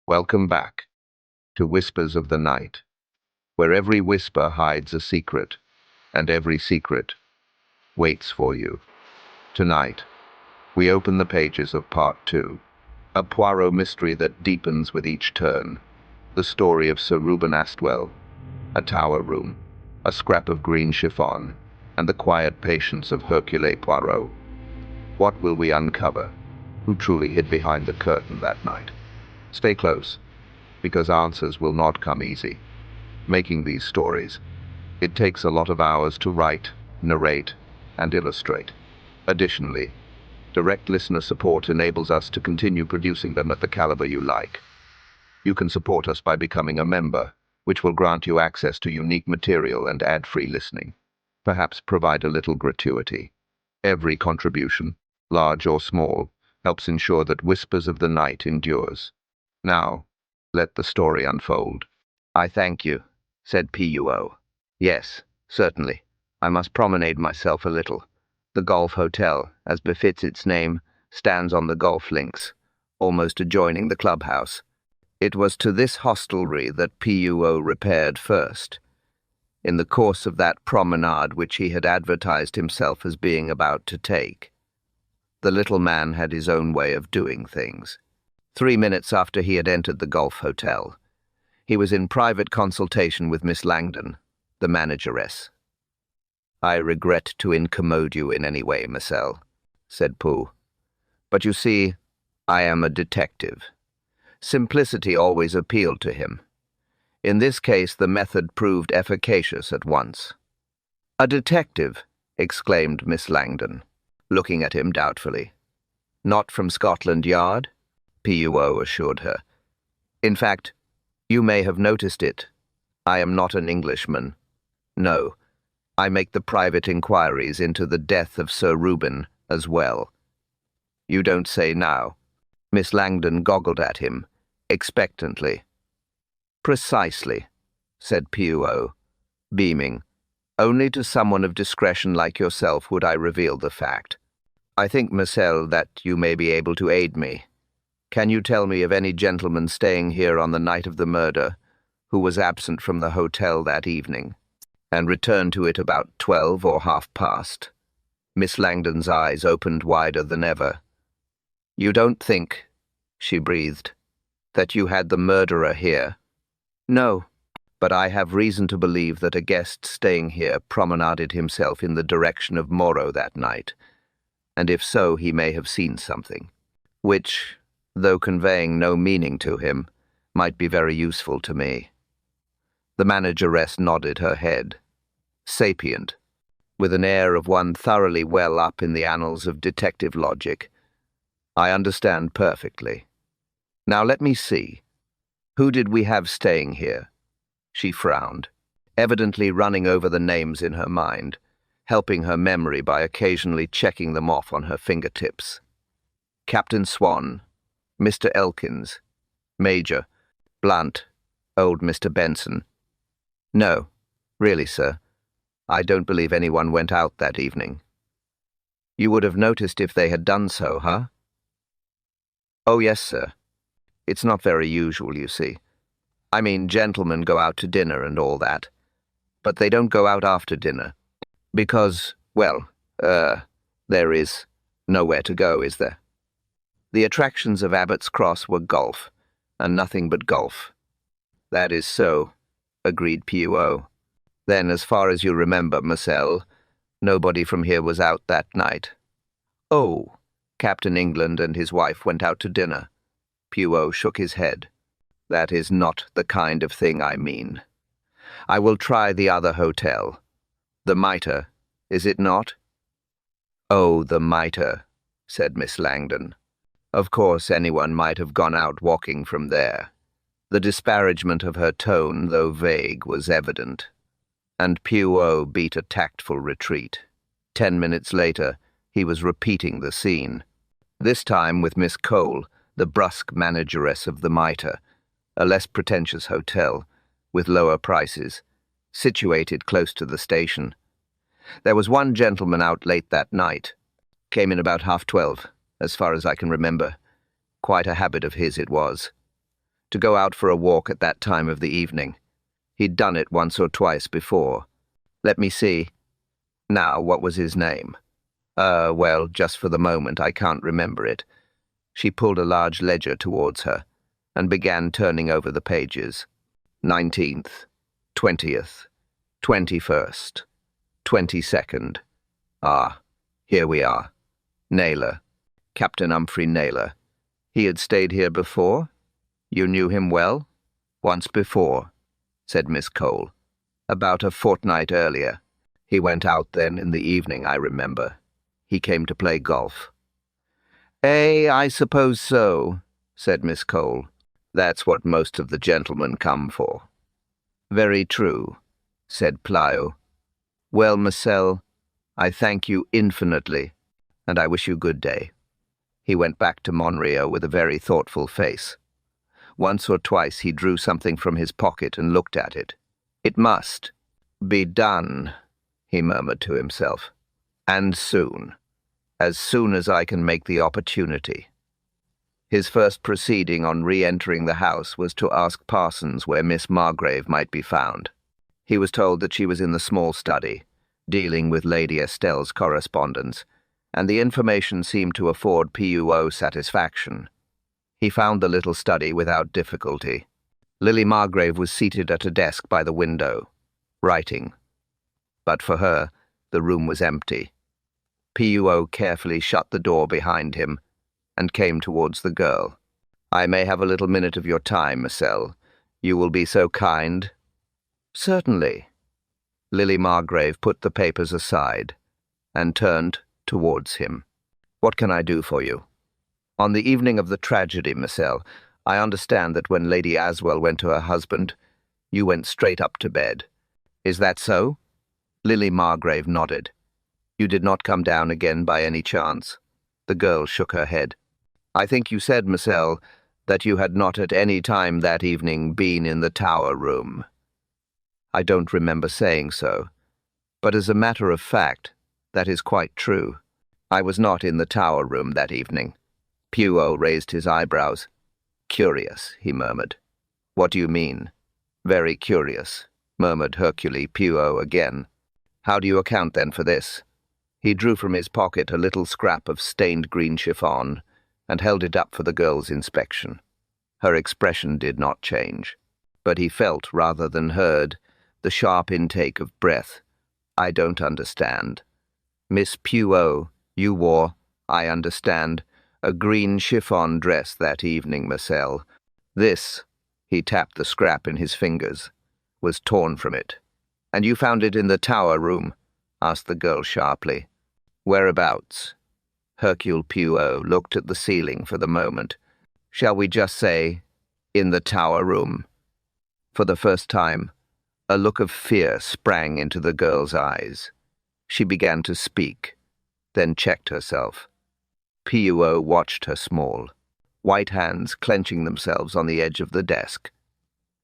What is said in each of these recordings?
Welcome back to Whispers of the Night, where every whisper hides a secret, and every secret waits for you. Tonight, we open the pages of Part 2, a Poirot mystery that deepens with each turn. The story of Sir Reuben Astwell, a tower room, a scrap of green chiffon, and the quiet patience of Hercule Poirot. What will we uncover? Who truly hid behind the curtain that night? Stay close, because answers will not come easy. Making these stories, it takes a lot of hours to write, narrate, and illustrate. Additionally, direct listener support enables us to continue producing them at the caliber you like. You can support us by becoming a member, which will grant you access to unique material and ad-free listening. Perhaps provide a little gratuity. Every contribution, large or small, helps ensure that Whispers of the Night endures. Now, let the story unfold. "I thank you," said Puo. "Yes, certainly. I must promenade myself a little. The golf hotel, as befits its name, stands on the golf links, almost adjoining the clubhouse. It was to this hostelry that Puo repaired first, in the course of that promenade which he had advertised himself as being about to take. The little man had his own way of doing things. 3 minutes after he had entered the golf hotel, he was in private consultation with Miss Langdon, the manageress. "I regret to incommode you in any way, Marcel," said Pooh. "But you see, I am a detective." Simplicity always appealed to him. In this case, the method proved efficacious at once. "A detective?" exclaimed Miss Langdon, looking at him doubtfully. "Not from Scotland Yard?" Puo assured her. "In fact, you may have noticed it. I am not an Englishman. No, I make the private inquiries into the death of Sir Reuben as well." "You don't say now?" Miss Langdon goggled at him, expectantly. "Precisely," said Puo, beaming. "Only to someone of discretion like yourself would I reveal the fact. I think, Marcel, that you may be able to aid me. Can you tell me of any gentleman staying here on the night of the murder who was absent from the hotel that evening, and returned to it about 12 or half-past? Miss Langdon's eyes opened wider than ever. "You don't think," she breathed, "that you had the murderer here?" "No, but I have reason to believe that a guest staying here promenaded himself in the direction of Moreau that night, and if so, he may have seen something, which, though conveying no meaning to him, might be very useful to me." The manageress nodded her head, sapient, with an air of one thoroughly well up in the annals of detective logic. "I understand perfectly. Now let me see. Who did we have staying here?" She frowned, evidently running over the names in her mind, helping her memory by occasionally checking them off on her fingertips. "Captain Swan, Mr. Elkins, Major, Blunt, old Mr. Benson. No, really, sir, I don't believe anyone went out that evening." "You would have noticed if they had done so, huh?" "Oh, yes, sir. It's not very usual, you see. I mean, gentlemen go out to dinner and all that, but they don't go out after dinner, because, well, there is nowhere to go, is there? The attractions of Abbott's Cross were golf, and nothing but golf." "That is so," agreed Puo. "Then, as far as you remember, Marcel, nobody from here was out that night?" "Oh, Captain England and his wife went out to dinner." Puo shook his head. "That is not the kind of thing I mean. I will try the other hotel. The Mitre, is it not?" "Oh, the Mitre," said Miss Langdon. "Of course anyone might have gone out walking from there." The disparagement of her tone, though vague, was evident, and Puo beat a tactful retreat. 10 minutes later, he was repeating the scene, this time with Miss Cole, the brusque manageress of the Mitre, a less pretentious hotel, with lower prices, situated close to the station. "There was one gentleman out late that night. Came in about 12:30, as far as I can remember. Quite a habit of his it was. to go out for a walk at that time of the evening. He'd done it once or twice before. Let me see. Now, what was his name? Well, just for the moment, I can't remember it. She pulled a large ledger towards her and began turning over the pages. 19th, 20th, 21st, 22nd. Ah, here we are. Naylor. Captain Humphrey Naylor. He had stayed here before? You knew him well? Once before, said Miss Cole. About a fortnight earlier. He went out then in the evening, I remember. He came to play golf. I suppose so, said Miss Cole. That's what most of the gentlemen come for. Very true, said Pliot. Well, Marcel, I thank you infinitely, and I wish you good day. He went back to Monrio with a very thoughtful face. Once or twice he drew something from his pocket and looked at it. It must be done, he murmured to himself, and soon, as soon as I can make the opportunity. His first proceeding on re-entering the house was to ask Parsons where Miss Margrave might be found. He was told that she was in the small study, dealing with Lady Estelle's correspondence, and the information seemed to afford Poirot satisfaction. He found the little study without difficulty. Lily Margrave was seated at a desk by the window, writing. But for her, the room was empty. Poirot carefully shut the door behind him and came towards the girl. I may have a little minute of your time, Marcel. You will be so kind? Certainly. Lily Margrave put the papers aside and turned towards him. What can I do for you? On the evening of the tragedy, Marcel, I understand that when Lady Astwell went to her husband, you went straight up to bed. Is that so? Lily Margrave nodded. You did not come down again by any chance? The girl shook her head. I think you said, Marcel, that you had not at any time that evening been in the tower room. I don't remember saying so, but as a matter of fact, that is quite true. I was not in the tower room that evening. Poirot raised his eyebrows. Curious, he murmured. What do you mean? Very curious, murmured Hercule Poirot again. How do you account then for this? He drew from his pocket a little scrap of stained green chiffon and held it up for the girl's inspection. Her expression did not change, but he felt rather than heard the sharp intake of breath. I don't understand. Miss Poirot, you wore, I understand, a green chiffon dress that evening, Marcel. This, he tapped the scrap in his fingers, was torn from it. And you found it in the tower room? Asked the girl sharply. Whereabouts? Hercule Poirot looked at the ceiling for the moment. Shall we just say, in the tower room? For the first time, a look of fear sprang into the girl's eyes. She began to speak, then checked herself. Poirot watched her small, white hands clenching themselves on the edge of the desk.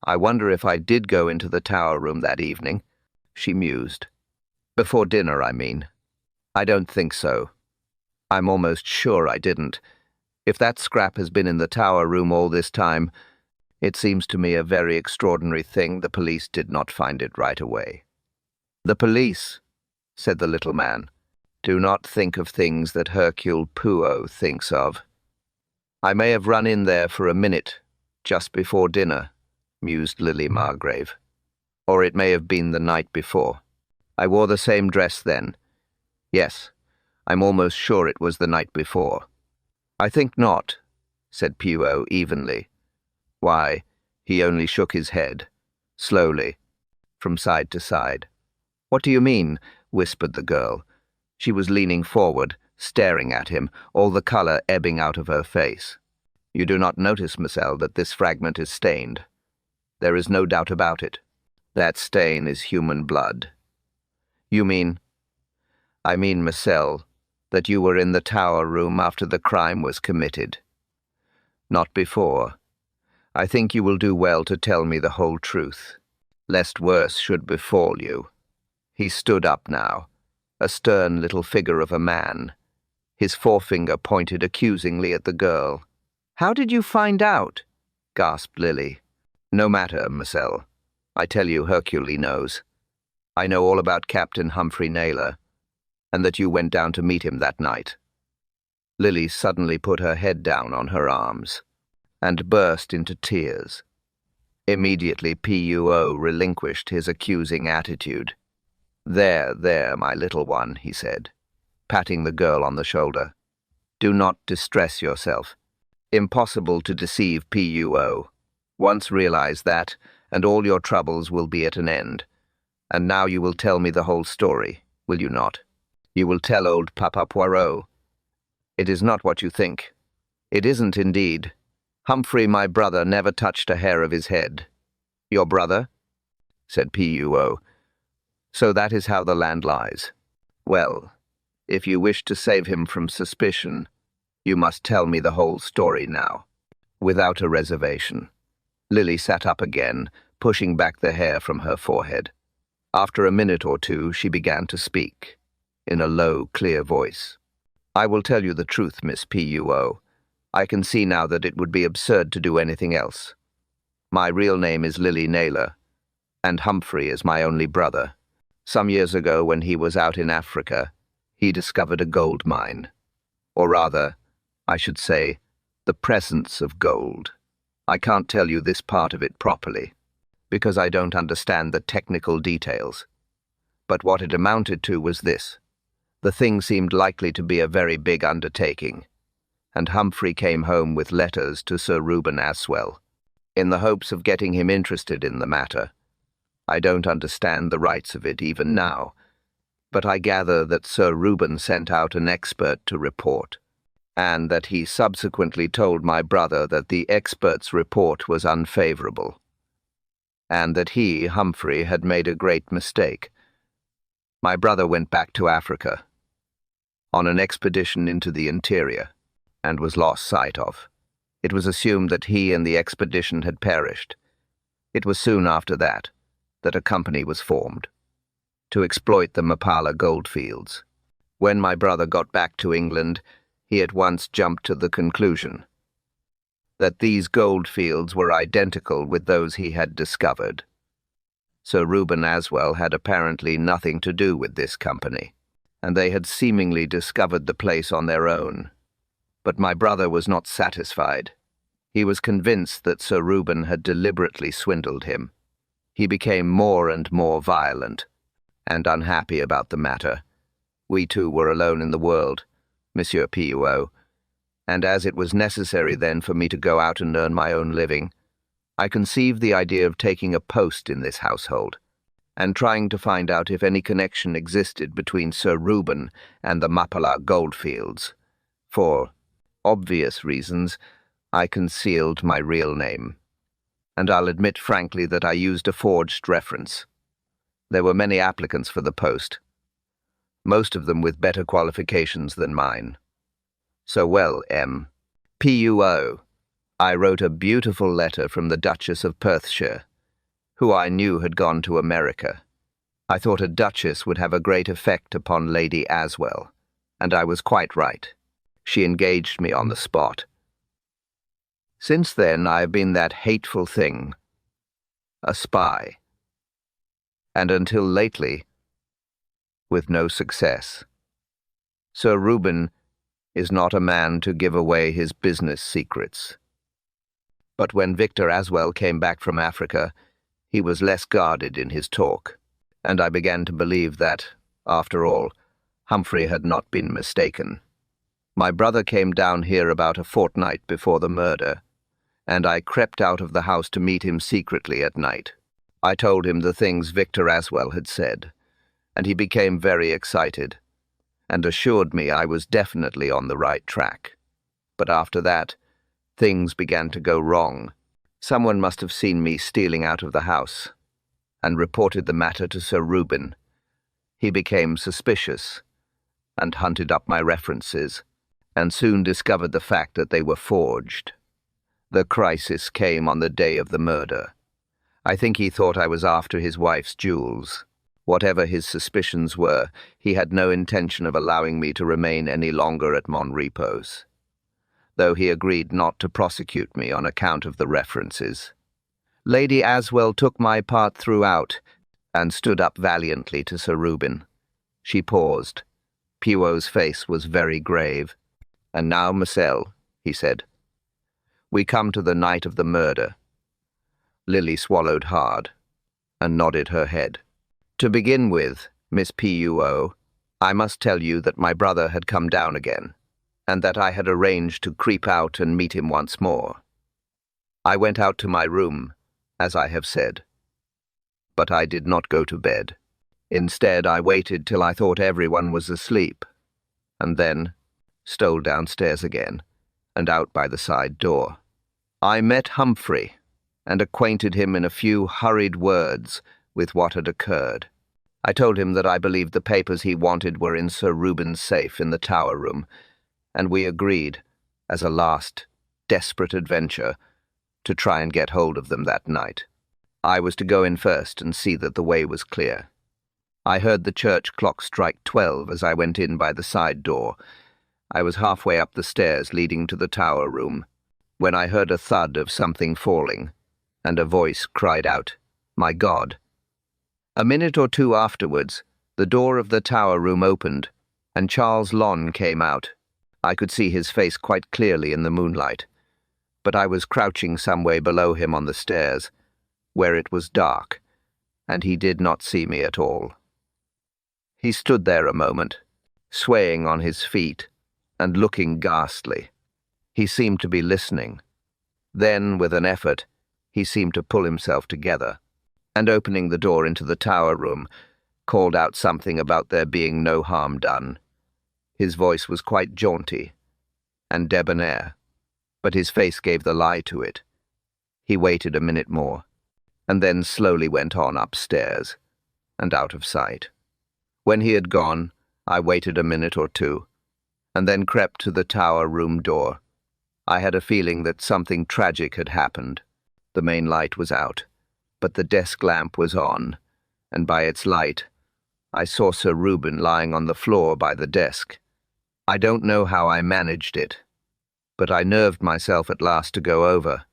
I wonder if I did go into the tower room that evening, she mused. Before dinner, I mean. I don't think so. I'm almost sure I didn't. If that scrap has been in the tower room all this time, it seems to me a very extraordinary thing the police did not find it right away. The police, said the little man, do not think of things that Hercule Poirot thinks of. I may have run in there for a minute, just before dinner, mused Lily Margrave. Or it may have been the night before. I wore the same dress then. Yes, I'm almost sure it was the night before. I think not, said Poirot evenly. Why, he only shook his head, slowly, from side to side. What do you mean? Whispered the girl. She was leaning forward, staring at him, all the colour ebbing out of her face. You do not notice, Marcel, that this fragment is stained. There is no doubt about it. That stain is human blood. You mean? I mean, Marcel, that you were in the tower room after the crime was committed. Not before. I think you will do well to tell me the whole truth, lest worse should befall you. He stood up now, a stern little figure of a man. His forefinger pointed accusingly at the girl. How did you find out? gasped Lily. No matter, Marcel. I tell you, Hercule knows. I know all about Captain Humphrey Naylor, and that you went down to meet him that night. Lily suddenly put her head down on her arms and burst into tears. Immediately Puo relinquished his accusing attitude. There, my little one, he said, patting the girl on the shoulder. Do not distress yourself. Impossible to deceive Puo. Once realize that, and all your troubles will be at an end. And now you will tell me the whole story, will you not? You will tell old Papa Poirot. It is not what you think. It isn't indeed. Humphrey, my brother, never touched a hair of his head. Your brother? Said Puo. So that is how the land lies. Well, if you wish to save him from suspicion, you must tell me the whole story now, without a reservation. Lily sat up again, pushing back the hair from her forehead. After a minute or two, she began to speak, in a low, clear voice. I will tell you the truth, Miss Puo. I can see now that it would be absurd to do anything else. My real name is Lily Naylor, and Humphrey is my only brother. Some years ago, when he was out in Africa, he discovered a gold mine. Or rather, I should say, the presence of gold. I can't tell you this part of it properly, because I don't understand the technical details. But what it amounted to was this. The thing seemed likely to be a very big undertaking, and Humphrey came home with letters to Sir Reuben Astwell, in the hopes of getting him interested in the matter. I don't understand the rights of it even now, but I gather that Sir Reuben sent out an expert to report, and that he subsequently told my brother that the expert's report was unfavorable, and that he, Humphrey, had made a great mistake. My brother went back to Africa, on an expedition into the interior, and was lost sight of. It was assumed that he and the expedition had perished. It was soon after that a company was formed to exploit the Mapala goldfields. When my brother got back to England, he at once jumped to the conclusion that these goldfields were identical with those he had discovered. Sir Reuben Astwell had apparently nothing to do with this company, and they had seemingly discovered the place on their own. But my brother was not satisfied. He was convinced that Sir Reuben had deliberately swindled him. He became more and more violent, and unhappy about the matter. We two were alone in the world, Monsieur Puo, and as it was necessary then for me to go out and earn my own living, I conceived the idea of taking a post in this household, and trying to find out if any connection existed between Sir Reuben and the Mapala goldfields. For obvious reasons, I concealed my real name, and I'll admit frankly that I used a forged reference. There were many applicants for the post, most of them with better qualifications than mine. So well, Puo, I wrote a beautiful letter from the Duchess of Perthshire, who I knew had gone to America. I thought a duchess would have a great effect upon Lady Astwell, and I was quite right. She engaged me on the spot. Since then, I have been that hateful thing, a spy. And until lately, with no success. Sir Reuben is not a man to give away his business secrets. But when Victor Astwell came back from Africa, he was less guarded in his talk, and I began to believe that, after all, Humphrey had not been mistaken. My brother came down here about a fortnight before the murder, and I crept out of the house to meet him secretly at night. I told him the things Victor Astwell had said, and he became very excited, and assured me I was definitely on the right track. But after that, things began to go wrong. Someone must have seen me stealing out of the house, and reported the matter to Sir Reuben. He became suspicious, and hunted up my references, and soon discovered the fact that they were forged. The crisis came on the day of the murder. I think he thought I was after his wife's jewels. Whatever his suspicions were, he had no intention of allowing me to remain any longer at Monrepos. though he agreed not to prosecute me on account of the references. Lady Astwell took my part throughout and stood up valiantly to Sir Reuben. She paused. Poirot's face was very grave. "And now, Marcel," he said, "we come to the night of the murder." Lily swallowed hard and nodded her head. "To begin with, Miss Poirot, I must tell you that my brother had come down again, and that I had arranged to creep out and meet him once more. I went out to my room, as I have said, but I did not go to bed. Instead, I waited till I thought everyone was asleep, and then stole downstairs again and out by the side door. I met Humphrey and acquainted him in a few hurried words with what had occurred. I told him that I believed the papers he wanted were in Sir Reuben's safe in the tower room, and we agreed, as a last, desperate adventure, to try and get hold of them that night. I was to go in first and see that the way was clear. I heard the church clock strike 12 as I went in by the side door. I was halfway up the stairs leading to the tower room, when I heard a thud of something falling, and a voice cried out, 'My God!' A minute or two afterwards, the door of the tower room opened, and Charles Lon came out. I could see his face quite clearly in the moonlight, but I was crouching some way below him on the stairs, where it was dark, and he did not see me at all. He stood there a moment, swaying on his feet and looking ghastly. He seemed to be listening. Then, with an effort, he seemed to pull himself together, and opening the door into the tower room, called out something about there being no harm done. His voice was quite jaunty and debonair, but his face gave the lie to it. He waited a minute more, and then slowly went on upstairs and out of sight. When he had gone, I waited a minute or two, and then crept to the tower room door. I had a feeling that something tragic had happened. The main light was out, but the desk lamp was on, and by its light, I saw Sir Reuben lying on the floor by the desk. I don't know how I managed it, but I nerved myself at last to go over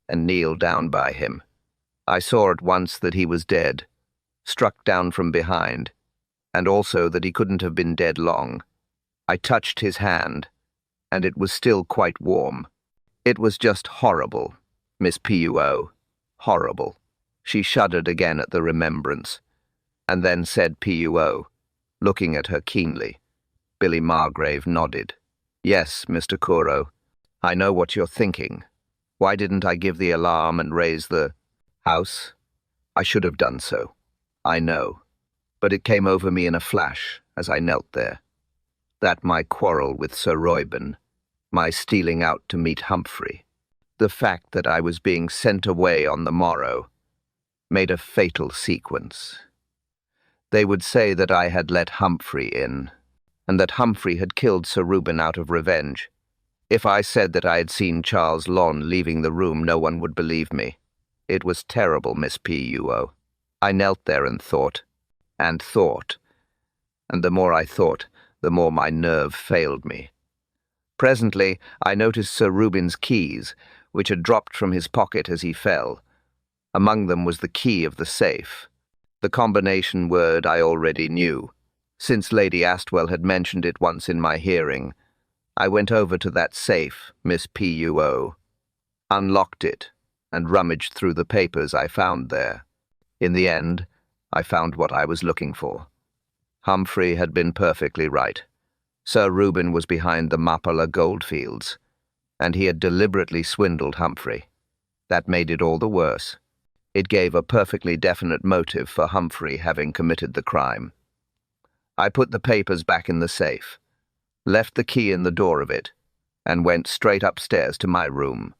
and kneel down by him. I saw at once that he was dead, struck down from behind, and also that he couldn't have been dead long. I touched his hand, and it was still quite warm. It was just horrible, Miss Poirot, horrible. She shuddered again at the remembrance, and then said Poirot, looking at her keenly. Lily Margrave nodded. "Yes, Mr. Poirot, I know what you're thinking. Why didn't I give the alarm and raise the house? I should have done so. I know. But it came over me in a flash as I knelt there. That my quarrel with Sir Reuben, my stealing out to meet Humphrey, the fact that I was being sent away on the morrow, made a fatal sequence. They would say that I had let Humphrey in, and that Humphrey had killed Sir Reuben out of revenge. If I said that I had seen Charles Lon leaving the room, no one would believe me. It was terrible, Miss Poirot. I knelt there and thought, and the more I thought, the more my nerve failed me. Presently, I noticed Sir Reuben's keys, which had dropped from his pocket as he fell. Among them was the key of the safe. The combination word I already knew, since Lady Astwell had mentioned it once in my hearing. I went over to that safe, Miss Poirot, unlocked it, and rummaged through the papers I found there. In the end, I found what I was looking for. Humphrey had been perfectly right. Sir Reuben was behind the Mapala goldfields, and he had deliberately swindled Humphrey. That made it all the worse. It gave a perfectly definite motive for Humphrey having committed the crime. I put the papers back in the safe, left the key in the door of it, and went straight upstairs to my room.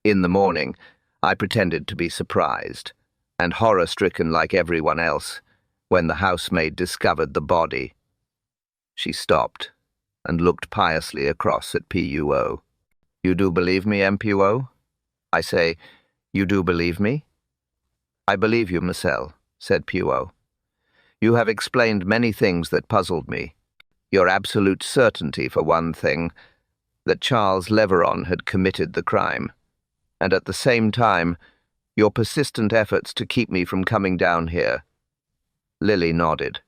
In the morning, I pretended to be surprised, and horror-stricken like everyone else, when the housemaid discovered the body. She stopped and looked piously across at Poirot. "You do believe me, Poirot? I say, you do believe me?" "I believe you, Marcel," said Poirot. "You have explained many things that puzzled me. Your absolute certainty, for one thing, that Charles Leveron had committed the crime, and at the same time, your persistent efforts to keep me from coming down here. Lily nodded.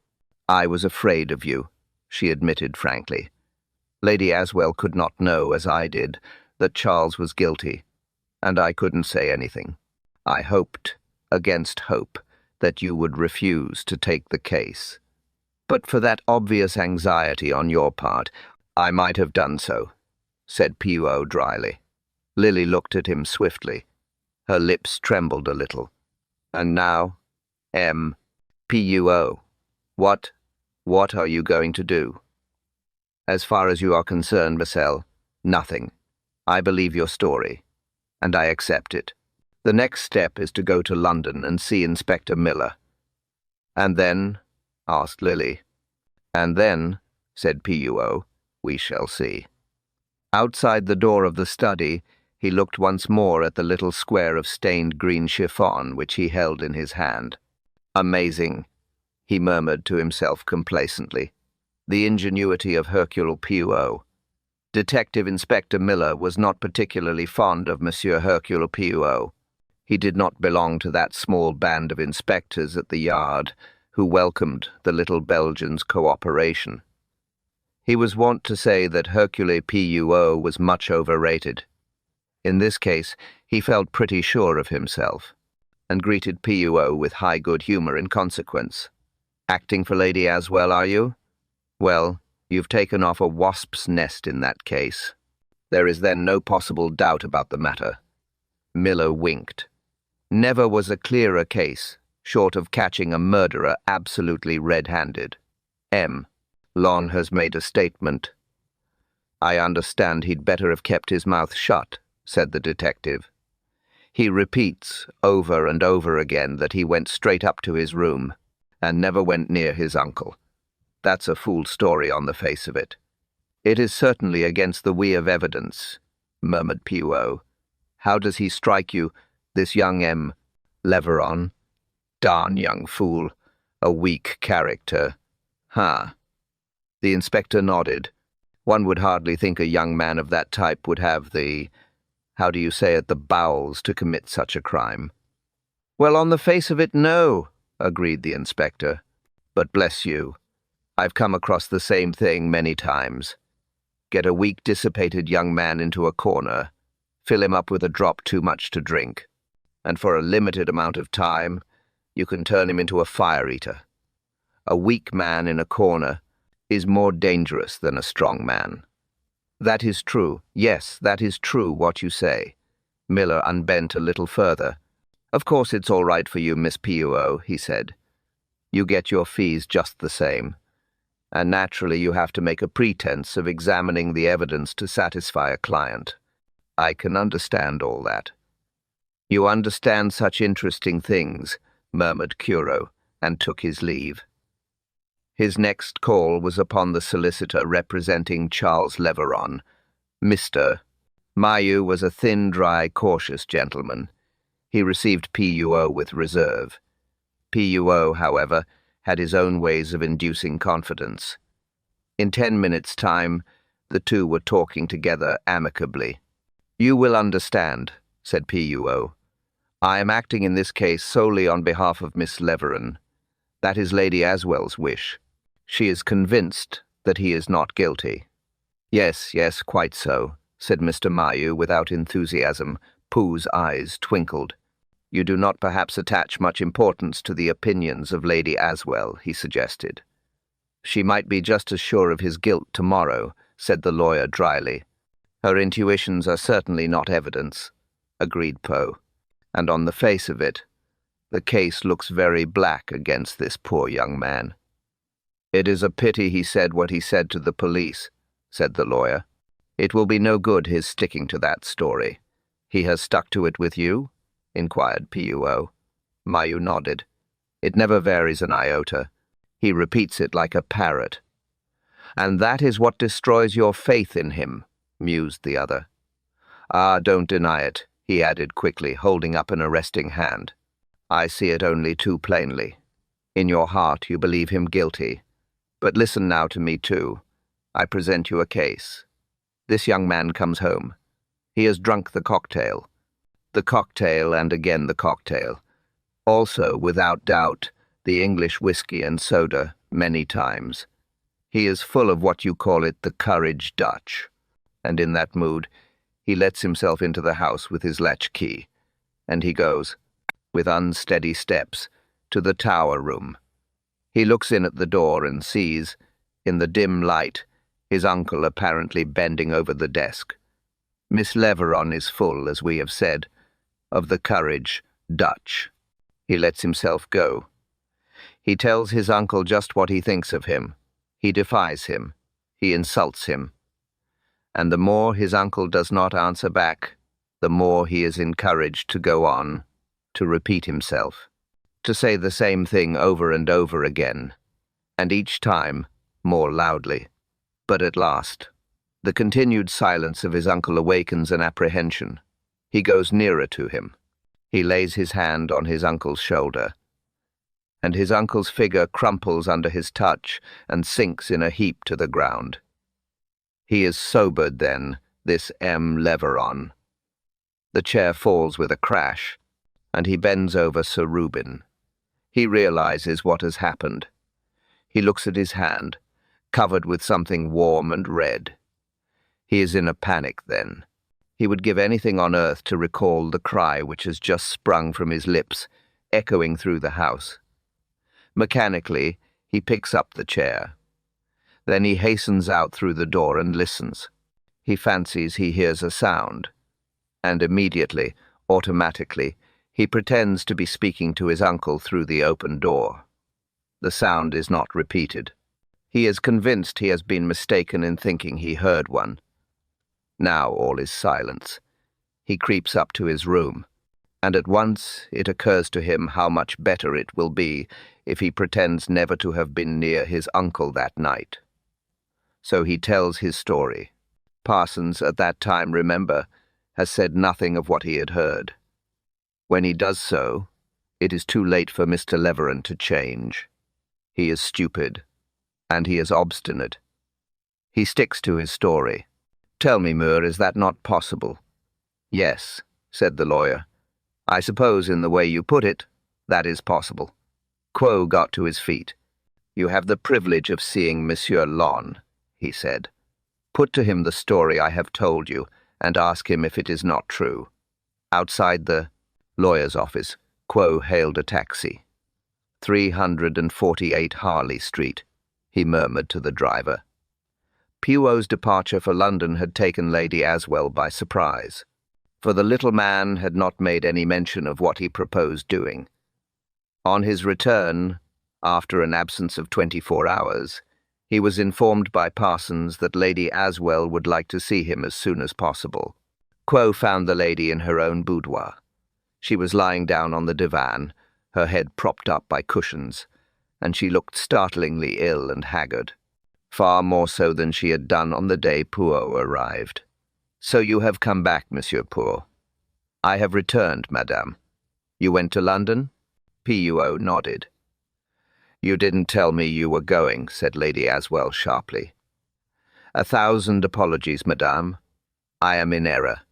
I was afraid of you, she admitted frankly. Lady Astwell could not know, as I did, that Charles was guilty, and I couldn't say anything. I hoped, against hope, that you would refuse to take the case. But for that obvious anxiety on your part, I might have done so, said Poirot dryly. Lily looked at him swiftly. Her lips trembled a little. And now, Poirot, what are you going to do? As far as you are concerned, Marcel, nothing. I believe your story, and I accept it. The next step is to go to London and see Inspector Miller. And then, asked Lily. And then, said Poirot, we shall see. Outside the door of the study, he looked once more at the little square of stained green chiffon which he held in his hand. Amazing, he murmured to himself complacently. The ingenuity of Hercule Poirot. Detective Inspector Miller was not particularly fond of Monsieur Hercule Poirot. He did not belong to that small band of inspectors at the Yard who welcomed the little Belgian's cooperation. He was wont to say that Hercule Poirot was much overrated. In this case, he felt pretty sure of himself, and greeted Poirot with high good humour in consequence. Acting for Lady Astwell, are you? Well, you've taken off a wasp's nest in that case. There is then no possible doubt about the matter. Miller winked. Never was a clearer case, short of catching a murderer absolutely red-handed. Lon has made a statement. I understand he'd better have kept his mouth shut, said the detective. He repeats over and over again that he went straight up to his room and never went near his uncle. That's a fool story on the face of it. It is certainly against the we of evidence, murmured Poirot. How does he strike you, this young Leveron? Darn young fool. A weak character. Ha. The inspector nodded. One would hardly think a young man of that type would have the bowels to commit such a crime. Well, on the face of it, no, agreed the inspector. But bless you, I've come across the same thing many times. Get a weak, dissipated young man into a corner, fill him up with a drop too much to drink, and for a limited amount of time, you can turn him into a fire-eater. A weak man in a corner is more dangerous than a strong man. That is true. Yes, that is true, what you say. Miller unbent a little further. Of course it's all right for you, Miss Poirot, he said. You get your fees just the same. And naturally you have to make a pretense of examining the evidence to satisfy a client. I can understand all that. You understand such interesting things, murmured Poirot, and took his leave. His next call was upon the solicitor representing Charles Leveron. Mr. Mailloux was a thin, dry, cautious gentleman. He received Poirot with reserve. Poirot, however, had his own ways of inducing confidence. In 10 minutes' time, the two were talking together amicably. You will understand, said Poirot. I am acting in this case solely on behalf of Miss Leveron. That is Lady Astwell's wish. She is convinced that he is not guilty. Yes, quite so, said Mr. Mailloux without enthusiasm. Pooh's eyes twinkled. You do not perhaps attach much importance to the opinions of Lady Astwell, he suggested. She might be just as sure of his guilt tomorrow, said the lawyer dryly. Her intuitions are certainly not evidence, agreed Poe. And on the face of it, the case looks very black against this poor young man. It is a pity he said what he said to the police, said the lawyer. It will be no good his sticking to that story. He has stuck to it with you? Inquired Poirot. Mailloux nodded. It never varies an iota. He repeats it like a parrot. And that is what destroys your faith in him, mused the other. Ah, don't deny it, he added quickly, holding up an arresting hand. I see it only too plainly. In your heart you believe him guilty. But listen now to me too. I present you a case. This young man comes home. He has drunk the cocktail. The cocktail and again the cocktail. Also, without doubt, the English whiskey and soda many times. He is full of what you call it the courage Dutch. And in that mood, he lets himself into the house with his latchkey. And he goes, with unsteady steps, to the tower room. He looks in at the door and sees, in the dim light, his uncle apparently bending over the desk. Miss Leveron is full, as we have said, of the courage Dutch. He lets himself go. He tells his uncle just what he thinks of him. He defies him. He insults him. And the more his uncle does not answer back, the more he is encouraged to go on, to repeat himself, to say the same thing over and over again, and each time more loudly. But at last, the continued silence of his uncle awakens an apprehension. He goes nearer to him. He lays his hand on his uncle's shoulder, and his uncle's figure crumples under his touch and sinks in a heap to the ground. He is sobered then, this M. Leveron. The chair falls with a crash, and he bends over Sir Reuben. He realizes what has happened. He looks at his hand, covered with something warm and red. He is in a panic then. He would give anything on earth to recall the cry which has just sprung from his lips, echoing through the house. Mechanically, he picks up the chair. Then he hastens out through the door and listens. He fancies he hears a sound, and immediately, automatically, he pretends to be speaking to his uncle through the open door. The sound is not repeated. He is convinced he has been mistaken in thinking he heard one. Now all is silence. He creeps up to his room, and at once it occurs to him how much better it will be if he pretends never to have been near his uncle that night. So he tells his story. Parsons, at that time, remember, has said nothing of what he had heard. When he does so, it is too late for Mr. Leveron to change. He is stupid, and he is obstinate. He sticks to his story. Tell me, Moore, is that not possible? Yes, said the lawyer. I suppose in the way you put it, that is possible. Quo got to his feet. You have the privilege of seeing Monsieur Lon, he said. Put to him the story I have told you, and ask him if it is not true. Outside the lawyer's office, Quo hailed a taxi. 348 Harley Street, he murmured to the driver. Poirot's departure for London had taken Lady Astwell by surprise, for the little man had not made any mention of what he proposed doing. On his return, after an absence of 24 hours, he was informed by Parsons that Lady Astwell would like to see him as soon as possible. Quo found the lady in her own boudoir. She was lying down on the divan, her head propped up by cushions, and she looked startlingly ill and haggard, far more so than she had done on the day Poirot arrived. So you have come back, Monsieur Poirot. I have returned, madame. You went to London? Poirot nodded. You didn't tell me you were going, said Lady Astwell sharply. 1,000 apologies, madame. I am in error.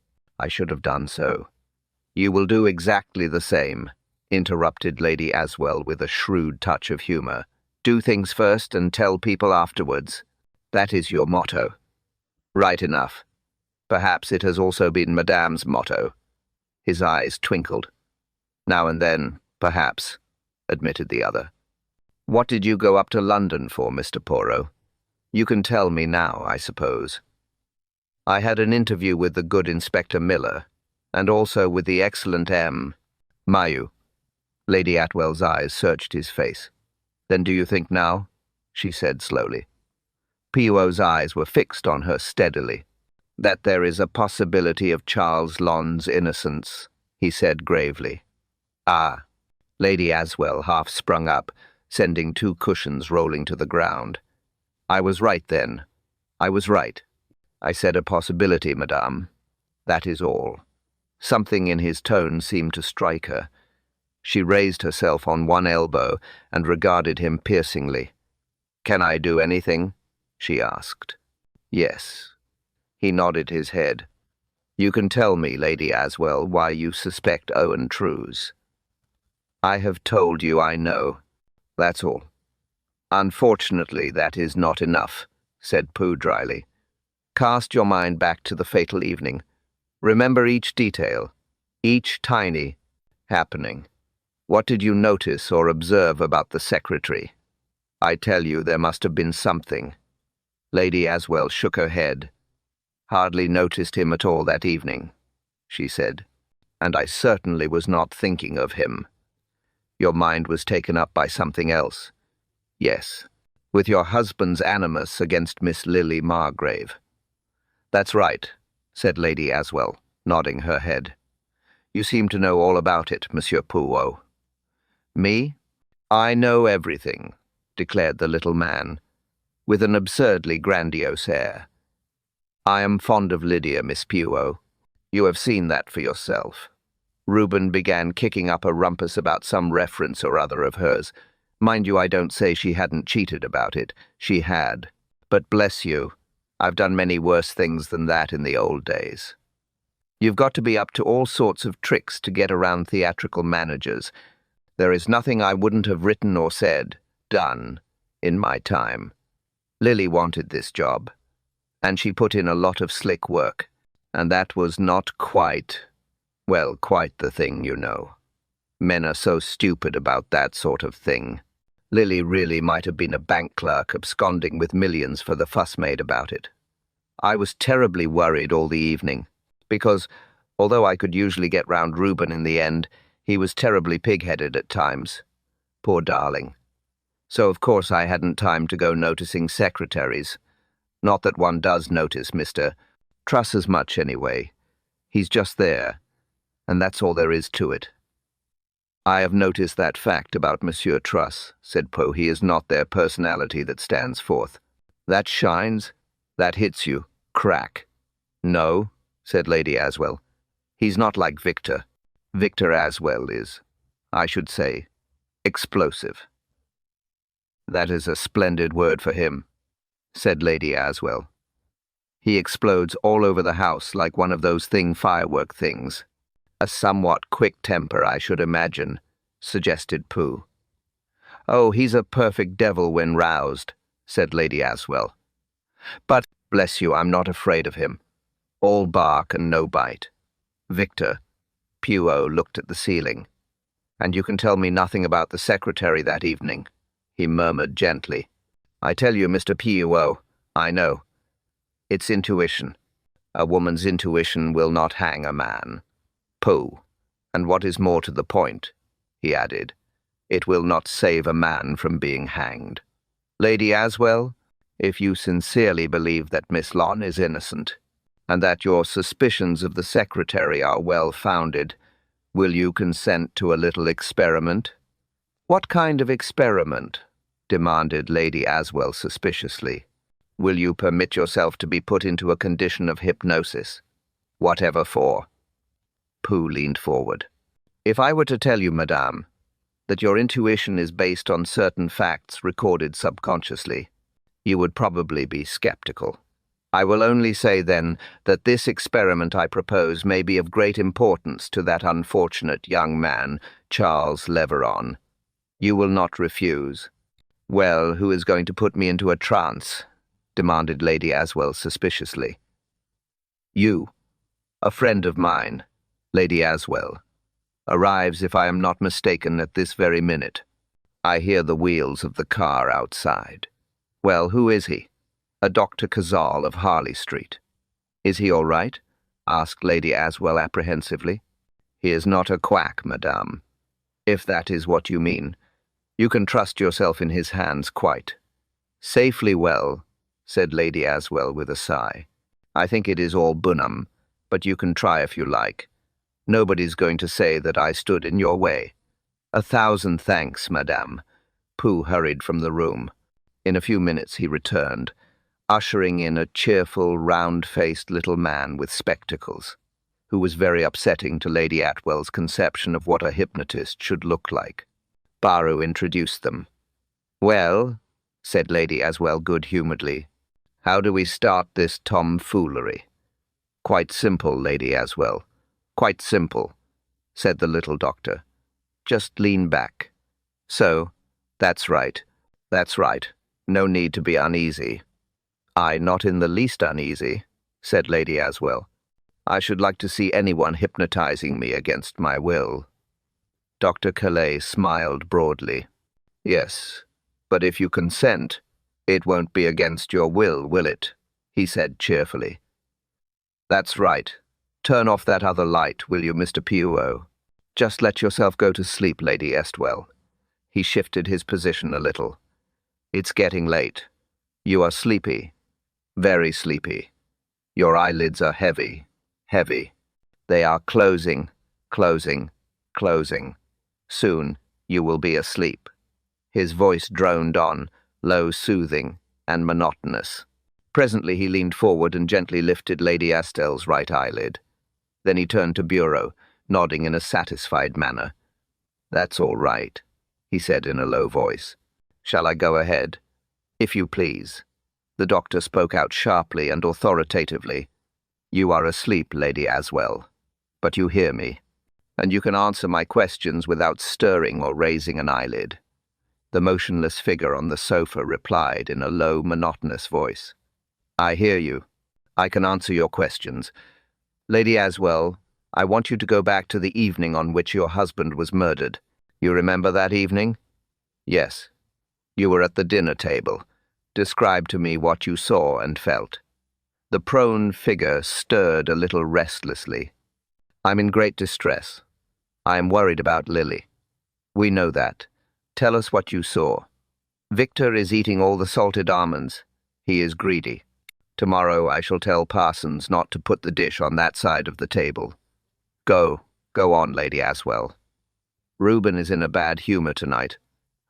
I should have done so. You will do exactly the same, interrupted Lady Astwell with a shrewd touch of humour. Do things first and tell people afterwards. That is your motto. Right enough. Perhaps it has also been Madame's motto. His eyes twinkled. Now and then, perhaps, admitted the other. What did you go up to London for, Mr. Poirot? You can tell me now, I suppose. I had an interview with the good Inspector Miller, and also with the excellent M. Mayu. Lady Astwell's eyes searched his face. Then do you think now? She said slowly. Poirot's eyes were fixed on her steadily. That there is a possibility of Charles Lon's innocence, he said gravely. Ah. Lady Astwell half sprung up, sending 2 cushions rolling to the ground. I was right then. I was right. I said a possibility, madame. That is all. Something in his tone seemed to strike her. She raised herself on one elbow and regarded him piercingly. Can I do anything? She asked. Yes. He nodded his head. You can tell me, Lady Astwell, why you suspect Owen Trews. I have told you I know. That's all. Unfortunately, that is not enough, said Pooh dryly. Cast your mind back to the fatal evening. Remember each detail, each tiny happening. What did you notice or observe about the secretary? I tell you, there must have been something. Lady Astwell shook her head. Hardly noticed him at all that evening, she said, and I certainly was not thinking of him. Your mind was taken up by something else. Yes, with your husband's animus against Miss Lily Margrave. That's right, said Lady Astwell, nodding her head. You seem to know all about it, Monsieur Poirot. Me? I know everything, declared the little man, with an absurdly grandiose air. I am fond of Lydia, Miss Poirot. You have seen that for yourself. Reuben began kicking up a rumpus about some reference or other of hers. Mind you, I don't say she hadn't cheated about it. She had. But bless you, I've done many worse things than that in the old days. You've got to be up to all sorts of tricks to get around theatrical managers. There is nothing I wouldn't have written or said, done, in my time. Lily wanted this job, and she put in a lot of slick work, and that was not quite the thing, you know. Men are so stupid about that sort of thing. Lily really might have been a bank clerk absconding with millions for the fuss made about it. I was terribly worried all the evening, because, although I could usually get round Reuben in the end, he was terribly pig-headed at times. Poor darling. So of course I hadn't time to go noticing secretaries. Not that one does notice Mr. Truss as much anyway. He's just there, and that's all there is to it. I have noticed that fact about Monsieur Truss, said Poe. He is not their personality that stands forth. That shines, that hits you, crack. No, said Lady Astwell. He's not like Victor. Victor Astwell is, I should say, explosive. That is a splendid word for him, said Lady Astwell. He explodes all over the house like one of those firework things. A somewhat quick temper, I should imagine, suggested Pooh. Oh, he's a perfect devil when roused, said Lady Astwell. But, bless you, I'm not afraid of him. All bark and no bite. Victor. Poirot looked at the ceiling. And you can tell me nothing about the secretary that evening, he murmured gently. I tell you, Mr. Poirot, I know. It's intuition. A woman's intuition will not hang a man. Pooh. And what is more to the point, he added, it will not save a man from being hanged. Lady Astwell, if you sincerely believe that Miss Lon is innocent, and that your suspicions of the secretary are well-founded, will you consent to a little experiment? What kind of experiment? Demanded Lady Astwell suspiciously. Will you permit yourself to be put into a condition of hypnosis? Whatever for? Pooh leaned forward. If I were to tell you, madame, that your intuition is based on certain facts recorded subconsciously, you would probably be skeptical. I will only say, then, that this experiment I propose may be of great importance to that unfortunate young man, Charles Leveron. You will not refuse. Well, who is going to put me into a trance? Demanded Lady Astwell suspiciously. You, a friend of mine, Lady Astwell, arrives, if I am not mistaken, at this very minute. I hear the wheels of the car outside. Well, who is he? A Dr. Cazal of Harley Street. Is he all right? Asked Lady Astwell apprehensively. He is not a quack, madame. If that is what you mean, you can trust yourself in his hands quite. Safely well, said Lady Astwell with a sigh. I think it is all bunum, but you can try if you like. Nobody's going to say that I stood in your way. 1,000 thanks, madame. Pooh hurried from the room. In a few minutes he returned, ushering in a cheerful, round-faced little man with spectacles, who was very upsetting to Lady Astwell's conception of what a hypnotist should look like. Poirot introduced them. Well, said Lady Astwell good-humouredly, how do we start this tomfoolery? Quite simple, Lady Astwell. Quite simple, said the little doctor. Just lean back. So, that's right. That's right. No need to be uneasy. I not in the least uneasy, said Lady Astwell. I should like to see anyone hypnotizing me against my will. Dr. Calais smiled broadly. Yes, but if you consent, it won't be against your will it? He said cheerfully. That's right. Turn off that other light, will you, Mr. Poirot? Just let yourself go to sleep, Lady Astwell. He shifted his position a little. It's getting late. You are sleepy. Very sleepy. Your eyelids are heavy. Heavy. They are closing, closing, closing. Soon you will be asleep. His voice droned on, low, soothing, and monotonous. Presently he leaned forward and gently lifted Lady Astwell's right eyelid. Then he turned to Poirot, nodding in a satisfied manner. That's all right, he said in a low voice. Shall I go ahead? If you please. The doctor spoke out sharply and authoritatively. You are asleep, Lady Astwell, but you hear me, and you can answer my questions without stirring or raising an eyelid. The motionless figure on the sofa replied in a low, monotonous voice. I hear you. I can answer your questions. Lady Astwell, I want you to go back to the evening on which your husband was murdered. You remember that evening? Yes. You were at the dinner table. Describe to me what you saw and felt. The prone figure stirred a little restlessly. I'm in great distress. I am worried about Lily. We know that. Tell us what you saw. Victor is eating all the salted almonds. He is greedy. Tomorrow I shall tell Parsons not to put the dish on that side of the table. Go on, Lady Astwell. Reuben is in a bad humor tonight.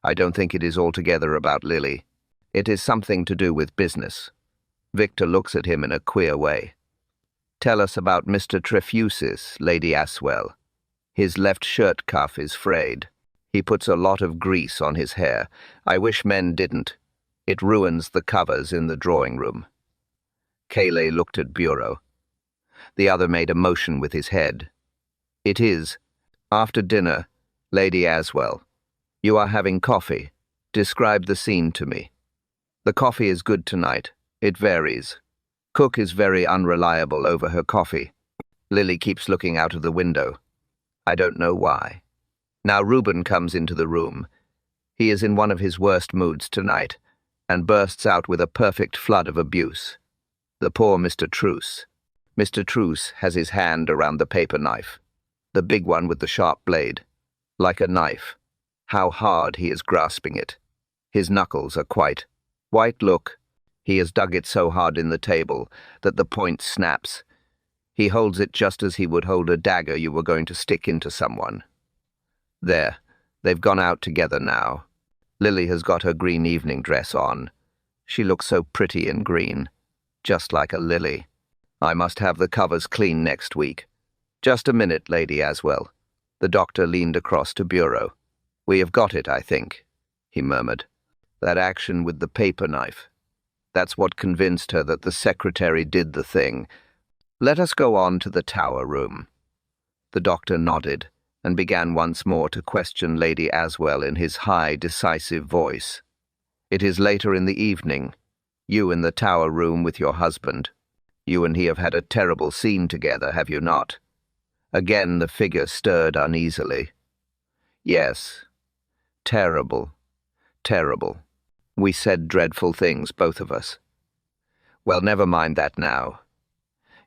I don't think it is altogether about Lily. It is something to do with business. Victor looks at him in a queer way. Tell us about Mr. Trefusis, Lady Astwell. His left shirt cuff is frayed. He puts a lot of grease on his hair. I wish men didn't. It ruins the covers in the drawing room. Calais looked at Poirot. The other made a motion with his head. It is. After dinner, Lady Astwell. You are having coffee. Describe the scene to me. The coffee is good tonight. It varies. Cook is very unreliable over her coffee. Lily keeps looking out of the window. I don't know why. Now Reuben comes into the room. He is in one of his worst moods tonight, and bursts out with a perfect flood of abuse. The poor Mr. Truce. Mr. Truce has his hand around the paper knife, the big one with the sharp blade, like a knife. How hard he is grasping it. His knuckles are quite white. Look, he has dug it so hard in the table that the point snaps. He holds it just as he would hold a dagger you were going to stick into someone. There, they've gone out together now. Lily has got her green evening dress on. She looks so pretty in green, just like a lily. I must have the covers clean next week. Just a minute, Lady Astwell. The doctor leaned across to Poirot. We have got it, I think, he murmured. That action with the paper knife. That's what convinced her that the secretary did the thing. Let us go on to the tower room. The doctor nodded and began once more to question Lady Astwell in his high, decisive voice. It is later in the evening. You in the tower room with your husband. You and he have had a terrible scene together, have you not? Again the figure stirred uneasily. Yes. Terrible. Terrible. We said dreadful things, both of us. Well, never mind that now.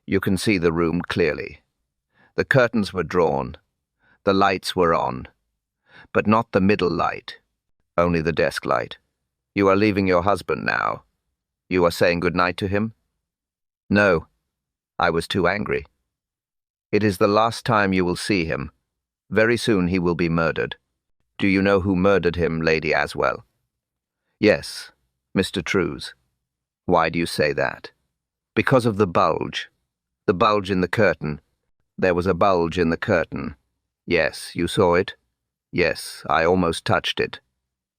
You can see the room clearly. The curtains were drawn. The lights were on. But not the middle light. Only the desk light. You are leaving your husband now. You are saying good night to him? No. I was too angry. It is the last time you will see him. Very soon he will be murdered. Do you know who murdered him, Lady Astwell? Yes, Mr. Truce. Why do you say that? Because of the bulge. The bulge in the curtain. There was a bulge in the curtain. Yes, you saw it? Yes, I almost touched it.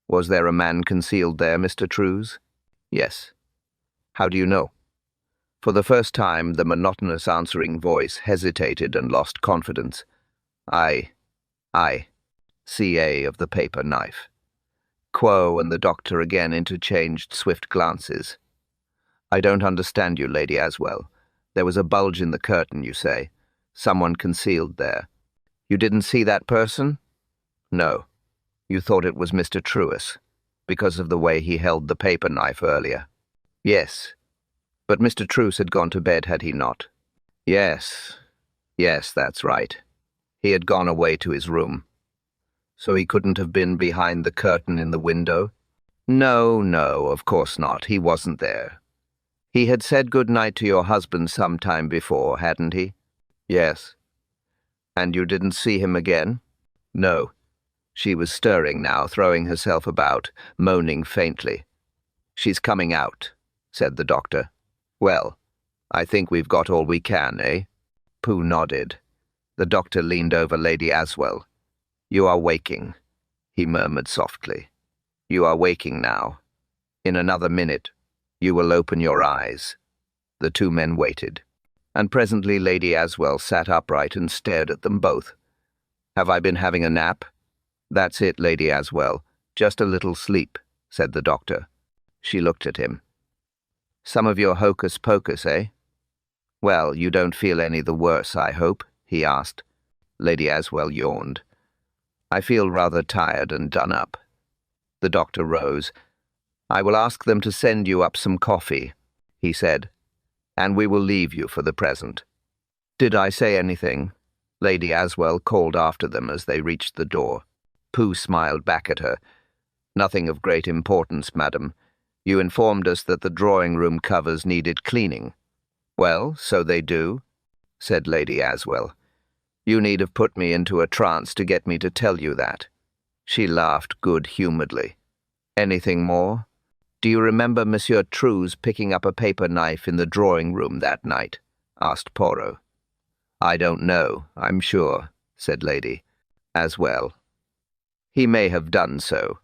Was there a man concealed there, Mr. Truce? Yes. How do you know? For the first time, the monotonous answering voice hesitated and lost confidence. I, CA of the paper knife. Quo and the doctor again interchanged swift glances. I don't understand you, Lady Astwell. There was a bulge in the curtain, you say. Someone concealed there. You didn't see that person? No. You thought it was Mr. Truus, because of the way he held the paper knife earlier. Yes. But Mr. Truus had gone to bed, had he not? Yes, that's right. He had gone away to his room. So he couldn't have been behind the curtain in the window? No, of course not. He wasn't there. He had said good night to your husband some time before, hadn't he? Yes. And you didn't see him again? No. She was stirring now, throwing herself about, moaning faintly. She's coming out, said the doctor. Well, I think we've got all we can, eh? Pooh nodded. The doctor leaned over Lady Astwell. You are waking, he murmured softly. You are waking now. In another minute, you will open your eyes. The two men waited, and presently Lady Astwell sat upright and stared at them both. Have I been having a nap? That's it, Lady Astwell. Just a little sleep, said the doctor. She looked at him. Some of your hocus-pocus, eh? Well, you don't feel any the worse, I hope, he asked. Lady Astwell yawned. I feel rather tired and done up. The doctor rose. I will ask them to send you up some coffee, he said, and we will leave you for the present. Did I say anything? Lady Astwell called after them as they reached the door. Pooh smiled back at her. Nothing of great importance, madam. You informed us that the drawing-room covers needed cleaning. Well, so they do, said Lady Astwell. You need have put me into a trance to get me to tell you that. She laughed good-humouredly. Anything more? Do you remember Monsieur Trues picking up a paper knife in the drawing-room that night? Asked Poirot. I don't know, I'm sure, said Lady Astwell. He may have done so.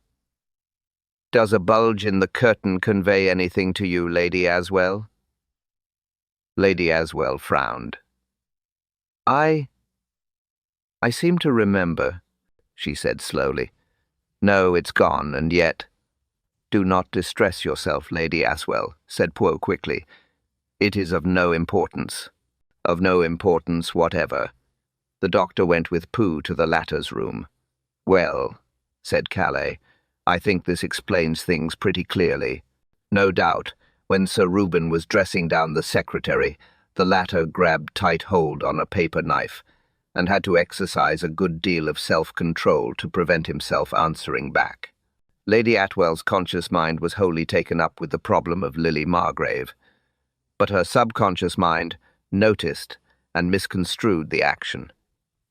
Does a bulge in the curtain convey anything to you, Lady Astwell? Lady Astwell frowned. I seem to remember, she said slowly. No, it's gone, and yet— Do not distress yourself, Lady Astwell, said Poirot quickly. It is of no importance. Of no importance whatever. The doctor went with Pooh to the latter's room. Well, said Calais, I think this explains things pretty clearly. No doubt, when Sir Reuben was dressing down the secretary, the latter grabbed tight hold on a paper knife, and had to exercise a good deal of self-control to prevent himself answering back. Lady Astwell's conscious mind was wholly taken up with the problem of Lily Margrave, but her subconscious mind noticed and misconstrued the action.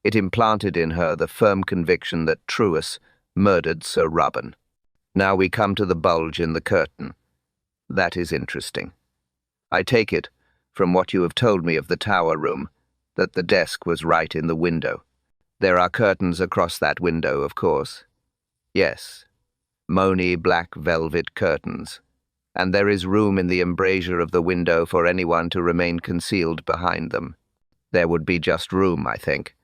It implanted in her the firm conviction that Truus murdered Sir Reuben. Now we come to the bulge in the curtain. That is interesting. I take it, from what you have told me of the tower room, that the desk was right in the window. There are curtains across that window, of course. Yes, mohny black velvet curtains, and there is room in the embrasure of the window for anyone to remain concealed behind them. There would be just room, I think.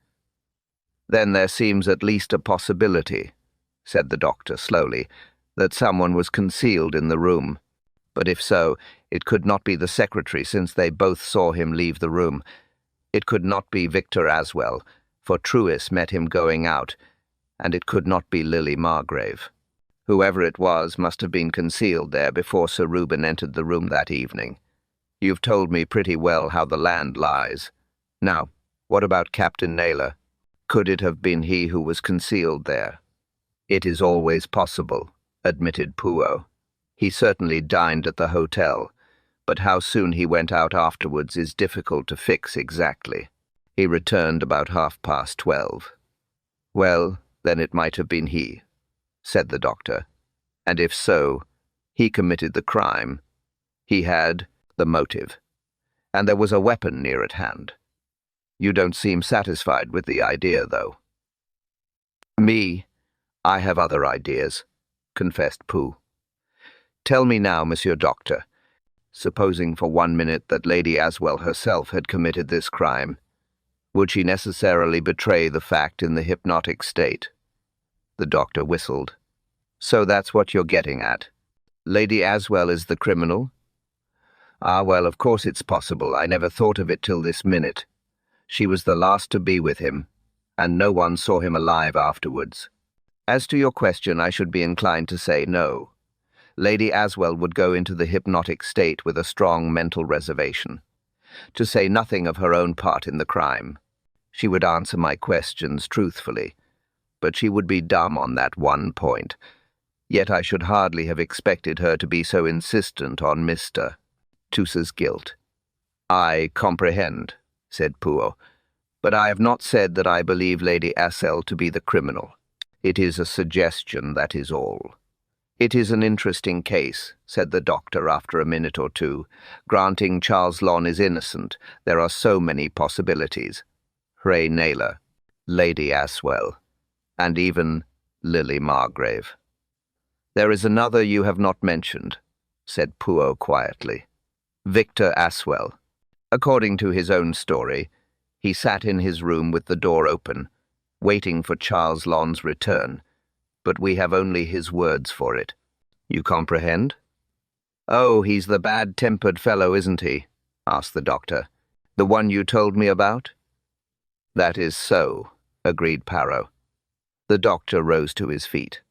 Then there seems at least a possibility, said the doctor slowly, that someone was concealed in the room. But if so, it could not be the secretary, since they both saw him leave the room. It could not be Victor Astwell, for Truus met him going out, and it could not be Lily Margrave. Whoever it was must have been concealed there before Sir Reuben entered the room that evening. You've told me pretty well how the land lies. Now, what about Captain Naylor? Could it have been he who was concealed there? It is always possible, admitted Poirot. He certainly dined at the hotel, but how soon he went out afterwards is difficult to fix exactly. He returned about 12:30. Well, then it might have been he, said the doctor. And if so, he committed the crime. He had the motive, and there was a weapon near at hand. You don't seem satisfied with the idea, though. Me, I have other ideas, confessed Pooh. Tell me now, Monsieur Doctor, Supposing for 1 minute that Lady Astwell herself had committed this crime, would she necessarily betray the fact in the hypnotic state? The doctor whistled. So that's what you're getting at. Lady Astwell is the criminal? Ah, well, of course it's possible. I never thought of it till this minute. She was the last to be with him, and no one saw him alive afterwards. As to your question, I should be inclined to say no. Lady Astwell would go into the hypnotic state with a strong mental reservation, to say nothing of her own part in the crime. She would answer my questions truthfully, but she would be dumb on that one point. Yet I should hardly have expected her to be so insistent on Mr. Tussa's guilt. I comprehend, said Poirot, but I have not said that I believe Lady Astwell to be the criminal. It is a suggestion, that is all. It is an interesting case, said the doctor after a minute or two. Granting Charles Lon is innocent, there are so many possibilities. Ray Naylor, Lady Astwell, and even Lily Margrave. There is another you have not mentioned, said Poirot quietly. Victor Astwell. According to his own story, he sat in his room with the door open, waiting for Charles Lon's return, but we have only his words for it. You comprehend? Oh, he's the bad-tempered fellow, isn't he? Asked the doctor. The one you told me about? That is so, agreed Poirot. The doctor rose to his feet.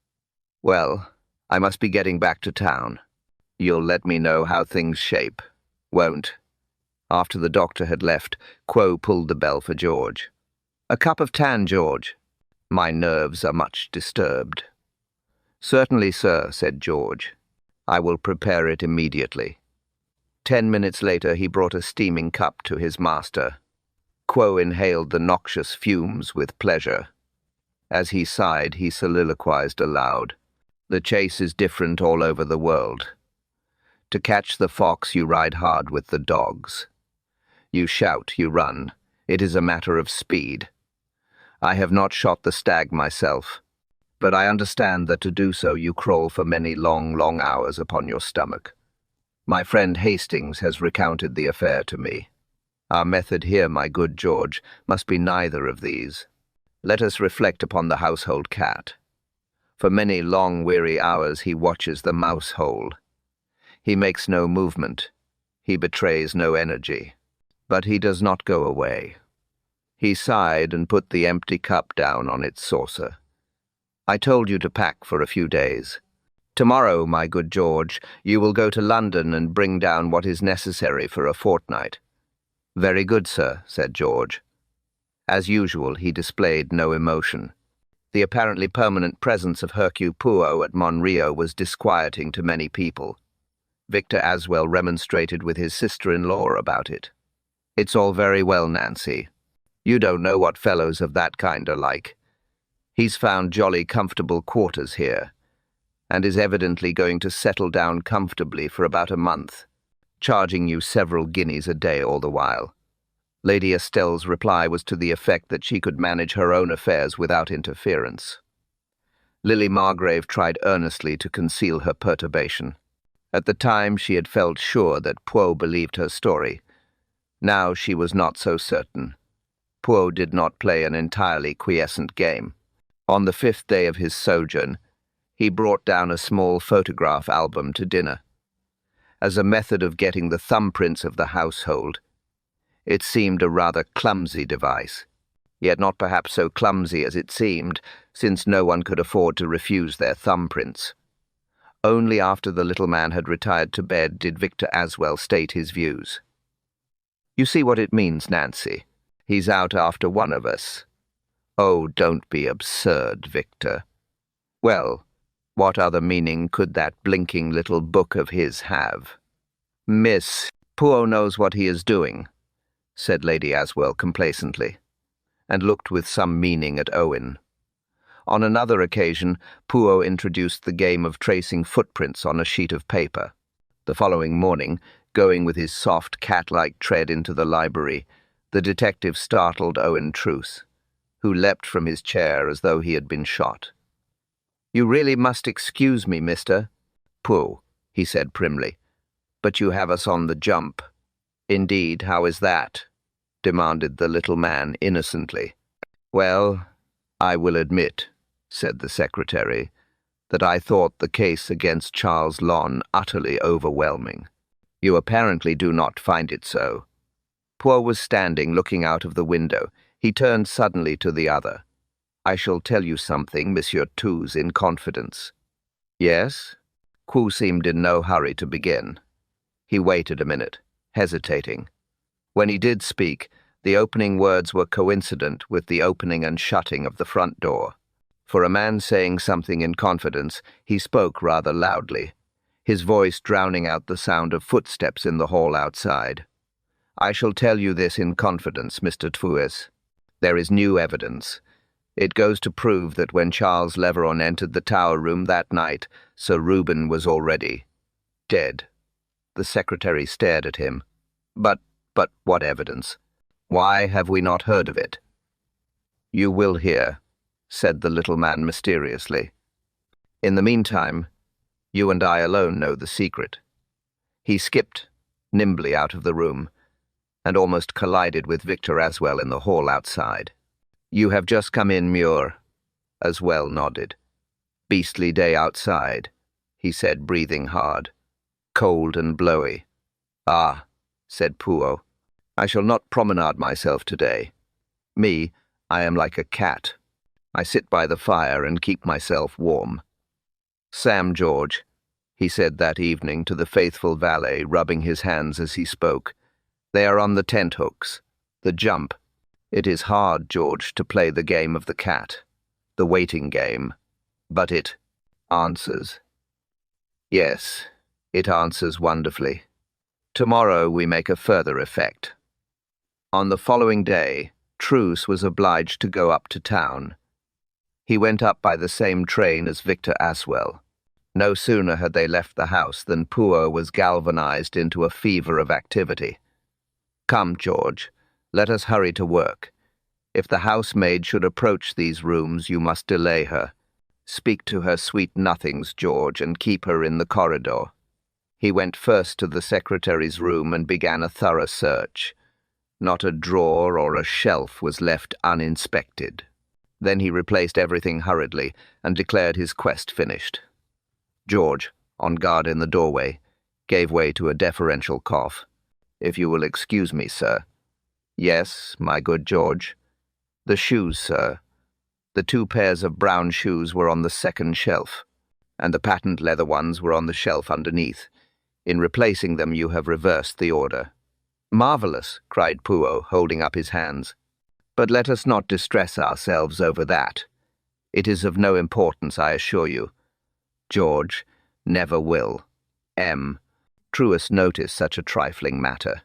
Well, I must be getting back to town. You'll let me know how things shape, won't? After the doctor had left, Quo pulled the bell for George. A cup of tan, George. My nerves are much disturbed. Certainly, sir, said George. I will prepare it immediately. 10 minutes later he brought a steaming cup to his master. Quo inhaled the noxious fumes with pleasure. As he sighed, he soliloquized aloud. The chase is different all over the world. To catch the fox, you ride hard with the dogs. You shout, you run. It is a matter of speed. I have not shot the stag myself, but I understand that to do so you crawl for many long, long hours upon your stomach. My friend Hastings has recounted the affair to me. Our method here, my good George, must be neither of these. Let us reflect upon the household cat. For many long, weary hours he watches the mouse hole. He makes no movement. He betrays no energy. But he does not go away. He sighed and put the empty cup down on its saucer. I told you to pack for a few days. Tomorrow, my good George, you will go to London and bring down what is necessary for a fortnight. Very good, sir, said George. As usual, he displayed no emotion. The apparently permanent presence of Hercule Poirot at Monrio was disquieting to many people. Victor Astwell remonstrated with his sister-in-law about it. It's all very well, Nancy. You don't know what fellows of that kind are like. He's found jolly comfortable quarters here, and is evidently going to settle down comfortably for about a month, charging you several guineas a day all the while. Lady Estelle's reply was to the effect that she could manage her own affairs without interference. Lily Margrave tried earnestly to conceal her perturbation. At the time she had felt sure that Poirot believed her story. Now she was not so certain. Poirot did not play an entirely quiescent game. On the 5th day of his sojourn, he brought down a small photograph album to dinner. As a method of getting the thumbprints of the household, it seemed a rather clumsy device, yet not perhaps so clumsy as it seemed, since no one could afford to refuse their thumbprints. Only after the little man had retired to bed did Victor Astwell state his views. You see what it means, Nancy. He's out after one of us. Oh, don't be absurd, Victor. Well, what other meaning could that blinking little book of his have? Miss, Poirot knows what he is doing, said Lady Astwell complacently, and looked with some meaning at Owen. On another occasion, Poirot introduced the game of tracing footprints on a sheet of paper. The following morning, going with his soft, cat-like tread into the library, the detective startled Owen Truce, who leapt from his chair as though he had been shot. "You really must excuse me, mister." "Pooh," he said primly. But you have us on the jump. Indeed, how is that? Demanded the little man innocently. Well, I will admit, said the secretary, that I thought the case against Charles Lon utterly overwhelming. You apparently do not find it so. Poirot was standing looking out of the window. He turned suddenly to the other. I shall tell you something, Monsieur Touze, in confidence. Yes? Quo seemed in no hurry to begin. He waited a minute, hesitating. When he did speak, the opening words were coincident with the opening and shutting of the front door. For a man saying something in confidence, he spoke rather loudly, his voice drowning out the sound of footsteps in the hall outside. I shall tell you this in confidence, Mr. Touze. There is new evidence. It goes to prove that when Charles Leveron entered the tower room that night, Sir Reuben was already dead. The secretary stared at him. But what evidence? Why have we not heard of it? You will hear, said the little man mysteriously. In the meantime, you and I alone know the secret. He skipped nimbly out of the room and almost collided with Victor Aswell in the hall outside. You have just come in, Muir. Aswell nodded. Beastly day outside, he said, breathing hard. Cold and blowy. Ah, said Poirot. I shall not promenade myself today. Me, I am like a cat. I sit by the fire and keep myself warm. Sam George, he said that evening to the faithful valet, rubbing his hands as he spoke. They are on the tent hooks. The jump. It is hard, George, to play the game of the cat, the waiting game, but it answers. Yes, it answers wonderfully. Tomorrow we make a further effect. On the following day, Truce was obliged to go up to town. He went up by the same train as Victor Aswell. No sooner had they left the house than Poirot was galvanized into a fever of activity. Come, George, let us hurry to work. If the housemaid should approach these rooms, you must delay her. Speak to her sweet nothings, George, and keep her in the corridor. He went first to the secretary's room and began a thorough search. Not a drawer or a shelf was left uninspected. Then he replaced everything hurriedly and declared his quest finished. George, on guard in the doorway, gave way to a deferential cough. If you will excuse me, sir. Yes, my good George. The shoes, sir. The 2 pairs of brown shoes were on the second shelf, and the patent leather ones were on the shelf underneath. In replacing them, you have reversed the order. Marvelous, cried Poirot, holding up his hands. But let us not distress ourselves over that. It is of no importance, I assure you. George never will. Truest notice such a trifling matter.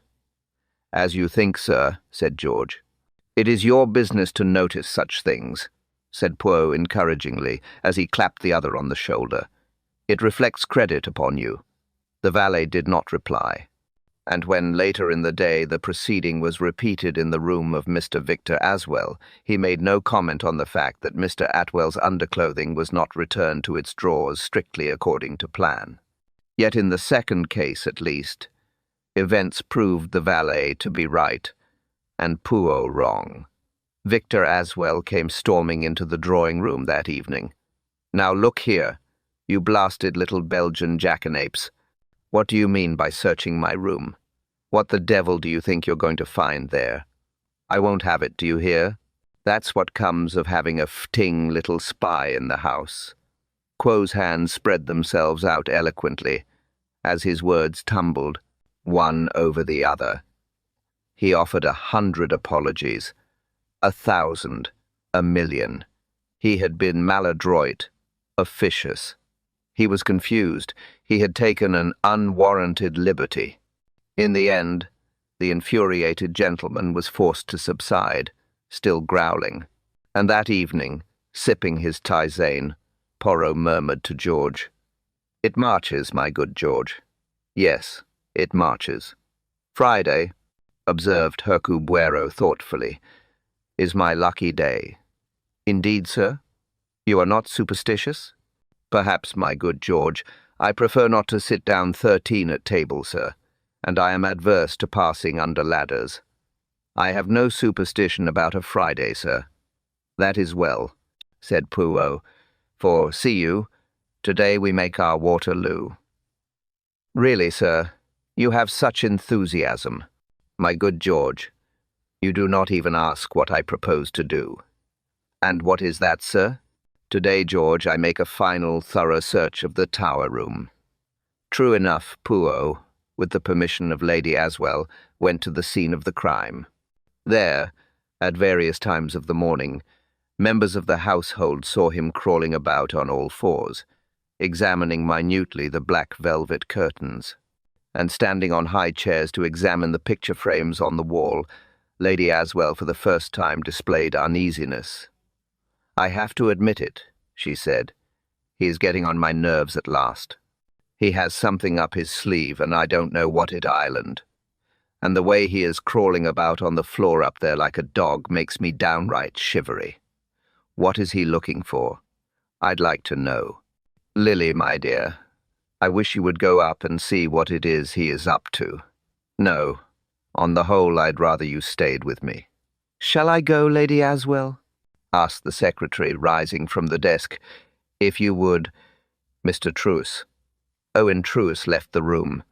As you think, sir, said George. It is your business to notice such things, said Poirot encouragingly, as he clapped the other on the shoulder. It reflects credit upon you. The valet did not reply, and when later in the day the proceeding was repeated in the room of Mr. Victor Aswell, he made no comment on the fact that Mr. Atwell's underclothing was not returned to its drawers strictly according to plan. Yet in the second case, at least, events proved the valet to be right, and Poirot wrong. Victor Aswell came storming into the drawing-room that evening. Now look here, you blasted little Belgian jackanapes. What do you mean by searching my room? What the devil do you think you're going to find there? I won't have it, do you hear? That's what comes of having a fting little spy in the house. Quo's hands spread themselves out eloquently, as his words tumbled, one over the other. He offered 100 apologies, 1,000, 1,000,000. He had been maladroit, officious. He was confused. He had taken an unwarranted liberty. In the end, the infuriated gentleman was forced to subside, still growling. And that evening, sipping his tisane, Poirot murmured to George, "It marches, my good George. Yes, it marches. Friday," observed Hercule Poirot thoughtfully, "is my lucky day." "Indeed, sir? You are not superstitious?" "Perhaps, my good George, I prefer not to sit down 13 at table, sir, and I am adverse to passing under ladders. I have no superstition about a Friday, sir. That is well, said Poirot, for, see you, today we make our Waterloo. Really, sir, you have such enthusiasm. My good George, you do not even ask what I propose to do. And what is that, sir? Today, George, I make a final, thorough search of the tower room. True enough, Poirot, with the permission of Lady Astwell, went to the scene of the crime. There, at various times of the morning, members of the household saw him crawling about on all fours, examining minutely the black velvet curtains, and standing on high chairs to examine the picture frames on the wall. Lady Astwell for the first time displayed uneasiness. "I have to admit it," she said. "He is getting on my nerves at last. He has something up his sleeve, and I don't know what it island. And the way he is crawling about on the floor up there like a dog makes me downright shivery. What is he looking for? I'd like to know. Lily, my dear, I wish you would go up and see what it is he is up to. No, on the whole, I'd rather you stayed with me." "Shall I go, Lady Astwell?" asked the secretary, rising from the desk. "If you would, Mr. Truce." Owen Truce left the room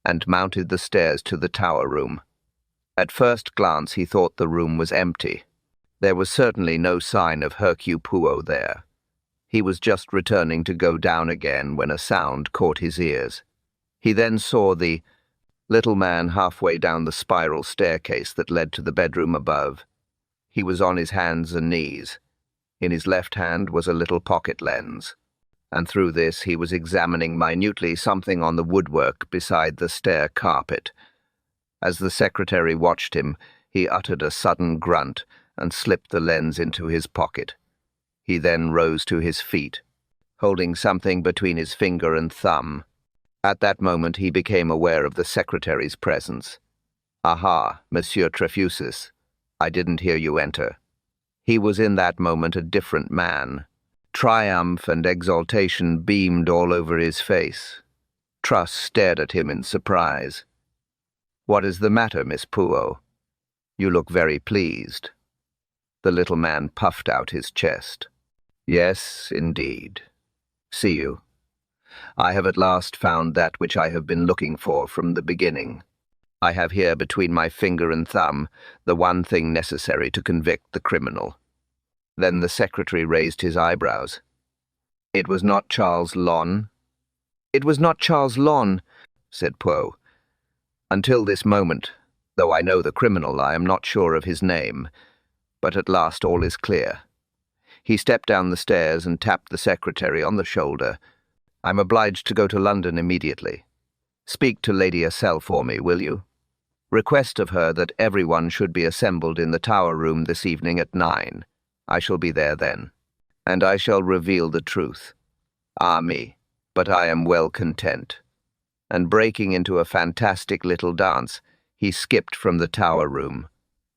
and mounted the stairs to the tower room. At first glance he thought the room was empty. There was certainly no sign of Hercule Poirot there. He was just returning to go down again when a sound caught his ears. He then saw the little man halfway down the spiral staircase that led to the bedroom above. He was on his hands and knees. In his left hand was a little pocket lens, and through this he was examining minutely something on the woodwork beside the stair carpet. As the secretary watched him, he uttered a sudden grunt and slipped the lens into his pocket. He then rose to his feet, holding something between his finger and thumb. At that moment he became aware of the secretary's presence. "Aha, Monsieur Trefusis, I didn't hear you enter." He was in that moment a different man. Triumph and exultation beamed all over his face. Truss stared at him in surprise. "What is the matter, Miss Poirot? You look very pleased." The little man puffed out his chest. "Yes, indeed. See you. I have at last found that which I have been looking for from the beginning. I have here between my finger and thumb the one thing necessary to convict the criminal." Then the secretary raised his eyebrows. "It was not Charles Lon?" "It was not Charles Lon," said Poe. "Until this moment, though I know the criminal, I am not sure of his name. But at last all is clear." He stepped down the stairs and tapped the secretary on the shoulder. "I'm obliged to go to London immediately. Speak to Lady Astwell for me, will you? Request of her that everyone should be assembled in the tower room this evening at 9. I shall be there then, and I shall reveal the truth. Ah me, but I am well content." And breaking into a fantastic little dance, he skipped from the tower room.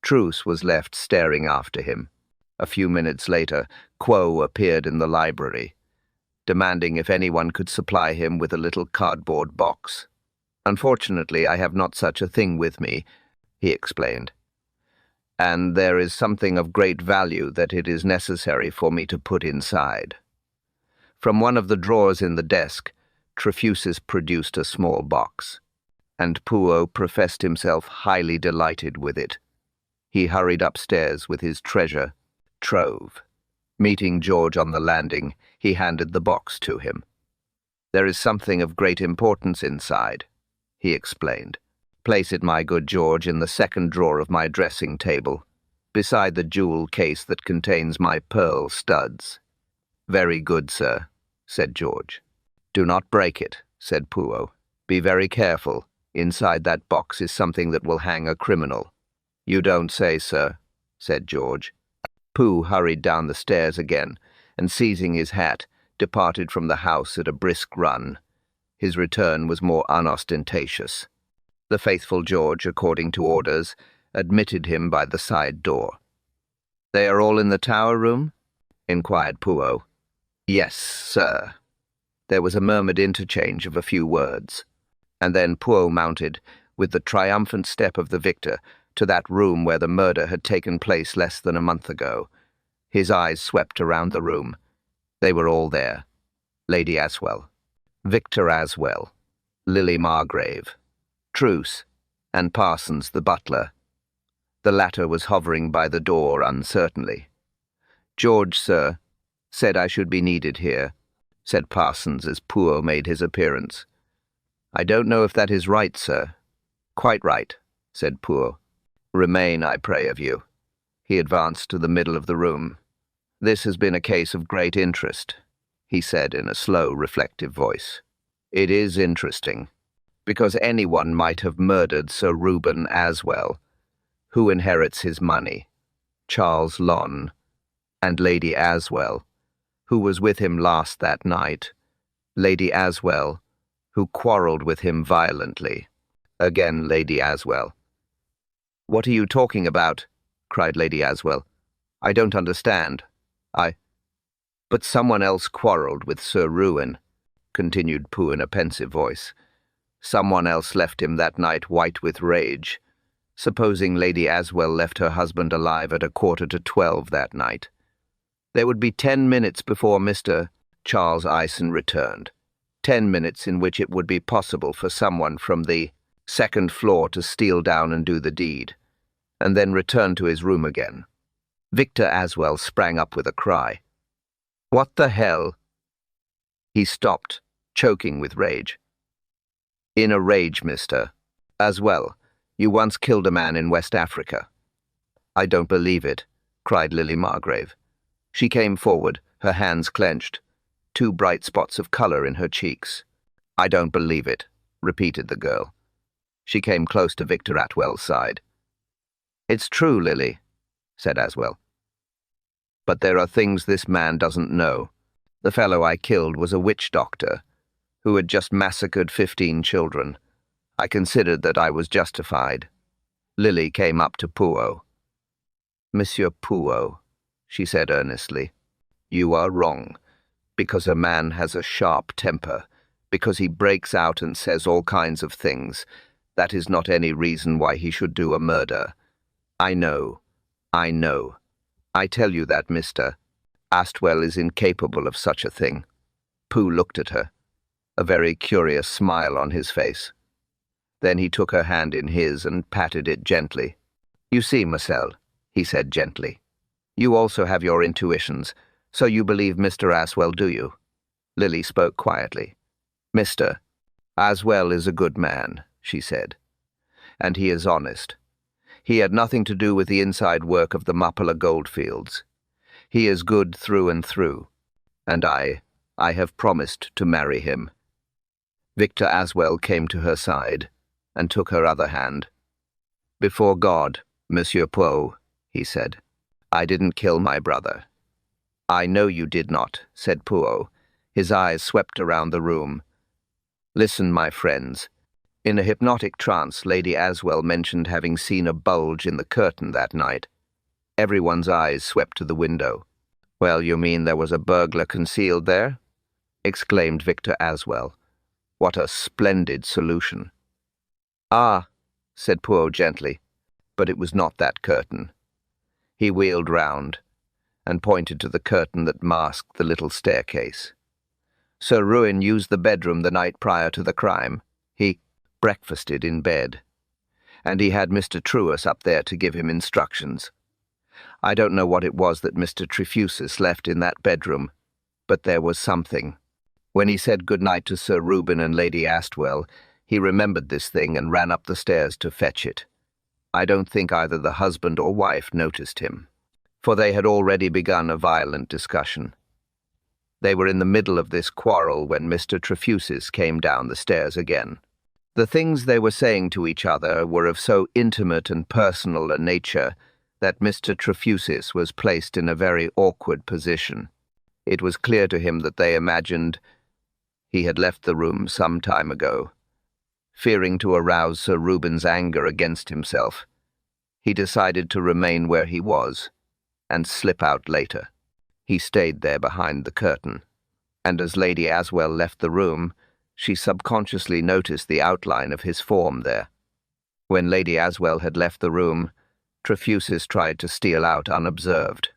Truce was left staring after him. A few minutes later, Quo appeared in the library, demanding if anyone could supply him with a little cardboard box. "Unfortunately, I have not such a thing with me," he explained. "And there is something of great value that it is necessary for me to put inside." From one of the drawers in the desk, Trefusis produced a small box, and Poirot professed himself highly delighted with it. He hurried upstairs with his treasure trove. Meeting George on the landing, he handed the box to him. "There is something of great importance inside," he explained. "Place it, my good George, in the second drawer of my dressing table, beside the jewel case that contains my pearl studs." "Very good, sir," said George. "Do not break it," said Poirot. "Be very careful. Inside that box is something that will hang a criminal." "You don't say, sir," said George. Pooh hurried down the stairs again, and seizing his hat, departed from the house at a brisk run. His return was more unostentatious. The faithful George, according to orders, admitted him by the side door. "They are all in the tower room?" inquired Poirot. "Yes, sir." There was a murmured interchange of a few words, and then Poirot mounted, with the triumphant step of the victor, to that room where the murder had taken place less than a month ago. His eyes swept around the room. They were all there. Lady Astwell, Victor Astwell, Lily Margrave, Truce, and Parsons the butler. The latter was hovering by the door uncertainly. "George, sir, said I should be needed here," said Parsons as Poirot made his appearance. "I don't know if that is right, sir." "Quite right," said Poirot. "Remain, I pray of you." He advanced to the middle of the room. "This has been a case of great interest," he said in a slow, reflective voice. "It is interesting, because anyone might have murdered Sir Reuben Astwell, who inherits his money, Charles Lon, and Lady Astwell, who was with him last that night, Lady Astwell, who quarrelled with him violently. Again Lady Astwell. "What are you talking about?" cried Lady Astwell. "I don't understand. But someone else quarrelled with Sir Reuben," continued Pooh in a pensive voice. "Someone else left him that night white with rage. Supposing Lady Astwell left her husband alive at 11:45 that night. There would be 10 minutes before Mr. Charles Ison returned. 10 minutes in which it would be possible for someone from the second floor to steal down and do the deed, and then return to his room again." Victor Astwell sprang up with a cry. "What the hell?" He stopped, choking with rage. "In a rage, Mr. Astwell, you once killed a man in West Africa." "I don't believe it," cried Lily Margrave. She came forward, her hands clenched, 2 bright spots of colour in her cheeks. "I don't believe it," repeated the girl. She came close to Victor Astwell's side. "It's true, Lily," said Astwell. "But there are things this man doesn't know. The fellow I killed was a witch doctor who had just massacred 15 children. I considered that I was justified." Lily came up to Poirot. "Monsieur Poirot," she said earnestly, "you are wrong, because a man has a sharp temper, because he breaks out and says all kinds of things. That is not any reason why he should do a murder. I know. I tell you that Mr. Astwell is incapable of such a thing." Pooh looked at her, a very curious smile on his face. Then he took her hand in his and patted it gently. "You see, Marcel," he said gently, "you also have your intuitions, so you believe Mr. Astwell, do you?" Lily spoke quietly. "Mr. Astwell is a good man," she said, "and he is honest. He had nothing to do with the inside work of the Mappala goldfields. He is good through and through, and I have promised to marry him." Victor Astwell came to her side and took her other hand. "Before God, Monsieur Poirot," he said, "I didn't kill my brother." "I know you did not," said Poirot. His eyes swept around the room. "Listen, my friends. In a hypnotic trance, Lady Astwell mentioned having seen a bulge in the curtain that night." Everyone's eyes swept to the window. "Well, you mean there was a burglar concealed there?" exclaimed Victor Astwell. "What a splendid solution." "Ah," said Poirot gently, "but it was not that curtain." He wheeled round and pointed to the curtain that masked the little staircase. "Sir Reuben used the bedroom the night prior to the crime. He breakfasted in bed, and he had Mr. Truus up there to give him instructions. I don't know what it was that Mr. Trefusis left in that bedroom, but there was something. When he said good night to Sir Reuben and Lady Astwell, he remembered this thing and ran up the stairs to fetch it. I don't think either the husband or wife noticed him, for they had already begun a violent discussion. They were in the middle of this quarrel when Mr. Trefusis came down the stairs again. The things they were saying to each other were of so intimate and personal a nature that Mr. Trefusis was placed in a very awkward position. It was clear to him that they imagined he had left the room some time ago. Fearing to arouse Sir Reuben's anger against himself, he decided to remain where he was and slip out later. He stayed there behind the curtain. and as Lady Astwell left the room, she subconsciously noticed the outline of his form there. When Lady Astwell had left the room, Trefusis tried to steal out unobserved,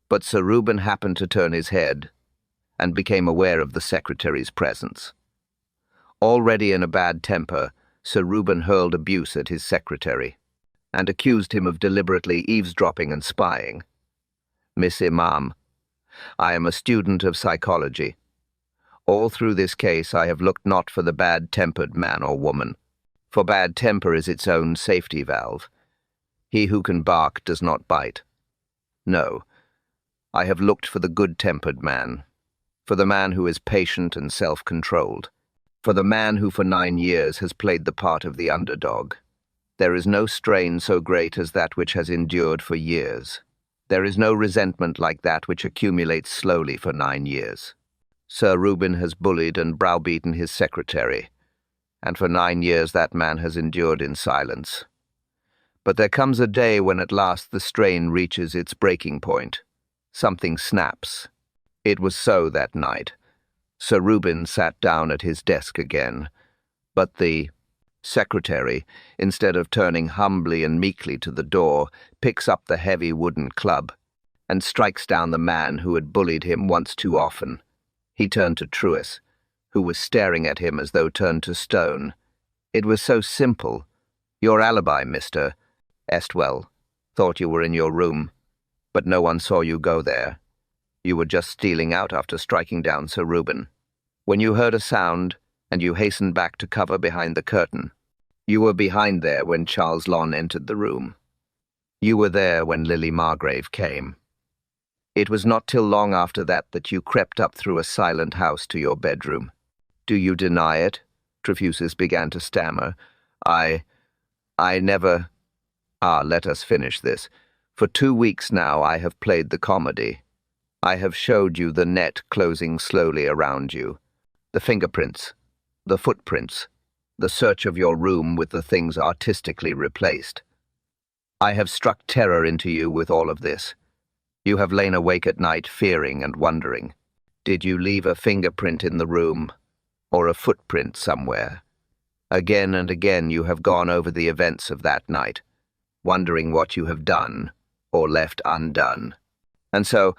but Sir Reuben happened to turn his head and became aware of the secretary's presence. Already in a bad temper, Sir Reuben hurled abuse at his secretary and accused him of deliberately eavesdropping and spying. "Miss Imam, I am a student of psychology. All through this case I have looked not for the bad-tempered man or woman, for bad temper is its own safety valve. He who can bark does not bite. No, I have looked for the good-tempered man, for the man who is patient and self-controlled, for the man who for 9 years has played the part of the underdog. There is no strain so great as that which has endured for years. There is no resentment like that which accumulates slowly for 9 years. Sir Reuben has bullied and browbeaten his secretary, and for 9 years that man has endured in silence. But there comes a day when at last the strain reaches its breaking point. Something snaps. It was so that night. Sir Reuben sat down at his desk again, but the secretary, instead of turning humbly and meekly to the door, picks up the heavy wooden club and strikes down the man who had bullied him once too often. He turned to Truus, who was staring at him as though turned to stone. It was so simple. "Your alibi, Mr. Astwell, thought you were in your room, but no one saw you go there. You were just stealing out after striking down Sir Reuben. When you heard a sound, and you hastened back to cover behind the curtain. You were behind there when Charles Lon entered the room. You were there when Lily Margrave came. It was not till long after that that you crept up through a silent house to your bedroom. Do you deny it?" Trefusis began to stammer. I never... Let us finish this. For 2 weeks now I have played the comedy. I have showed you the net closing slowly around you, the fingerprints, the footprints, the search of your room with the things artistically replaced. I have struck terror into you with all of this. You have lain awake at night fearing and wondering. Did you leave a fingerprint in the room, or a footprint somewhere? Again and again you have gone over the events of that night, wondering what you have done or left undone. And so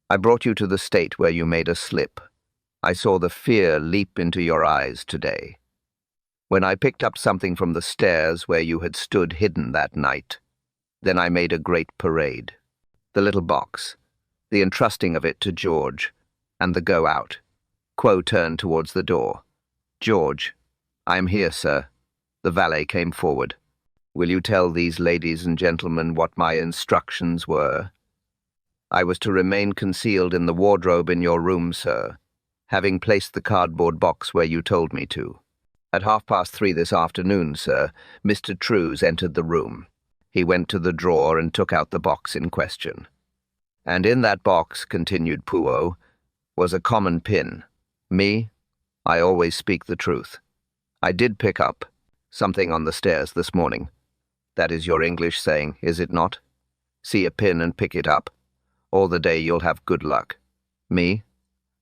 I brought you to the state where you made a slip. I saw the fear leap into your eyes today, when I picked up something from the stairs where you had stood hidden that night. Then I made a great parade. The little box, the entrusting of it to George, and the go out. Quo turned towards the door. "George, I am here, sir." The valet came forward. "Will you tell these ladies and gentlemen what my instructions were?" "I was to remain concealed in the wardrobe in your room, sir, having placed the cardboard box where you told me to. At 3:30 this afternoon, sir, Mr. Trews entered the room. He went to the drawer and took out the box in question. And in that box," continued Poirot, "was a common pin. Me, I always speak the truth. I did pick up something on the stairs this morning. That is your English saying, is it not? See a pin and pick it up. All the day you'll have good luck. Me,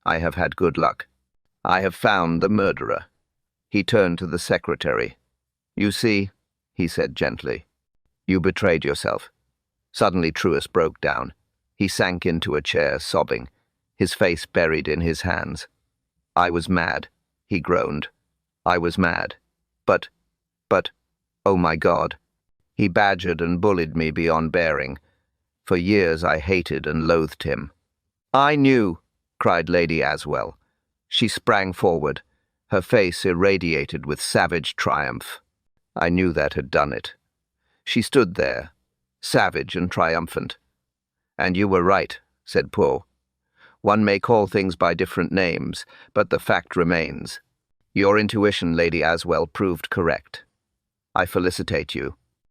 I have had good luck. I have found the murderer." He turned to the secretary. "You see," he said gently, "you betrayed yourself." Suddenly Truus broke down. He sank into a chair, sobbing, his face buried in his hands. "I was mad," he groaned. "I was mad. But, oh my God." He badgered and bullied me beyond bearing. For years I hated and loathed him. "I knew," cried Lady Astwell. She sprang forward, her face irradiated with savage triumph. "I knew that had done it." She stood there, savage and triumphant. "And you were right," said Poe. "One may call things by different names, but the fact remains. Your intuition, Lady Astwell, proved correct. I felicitate you.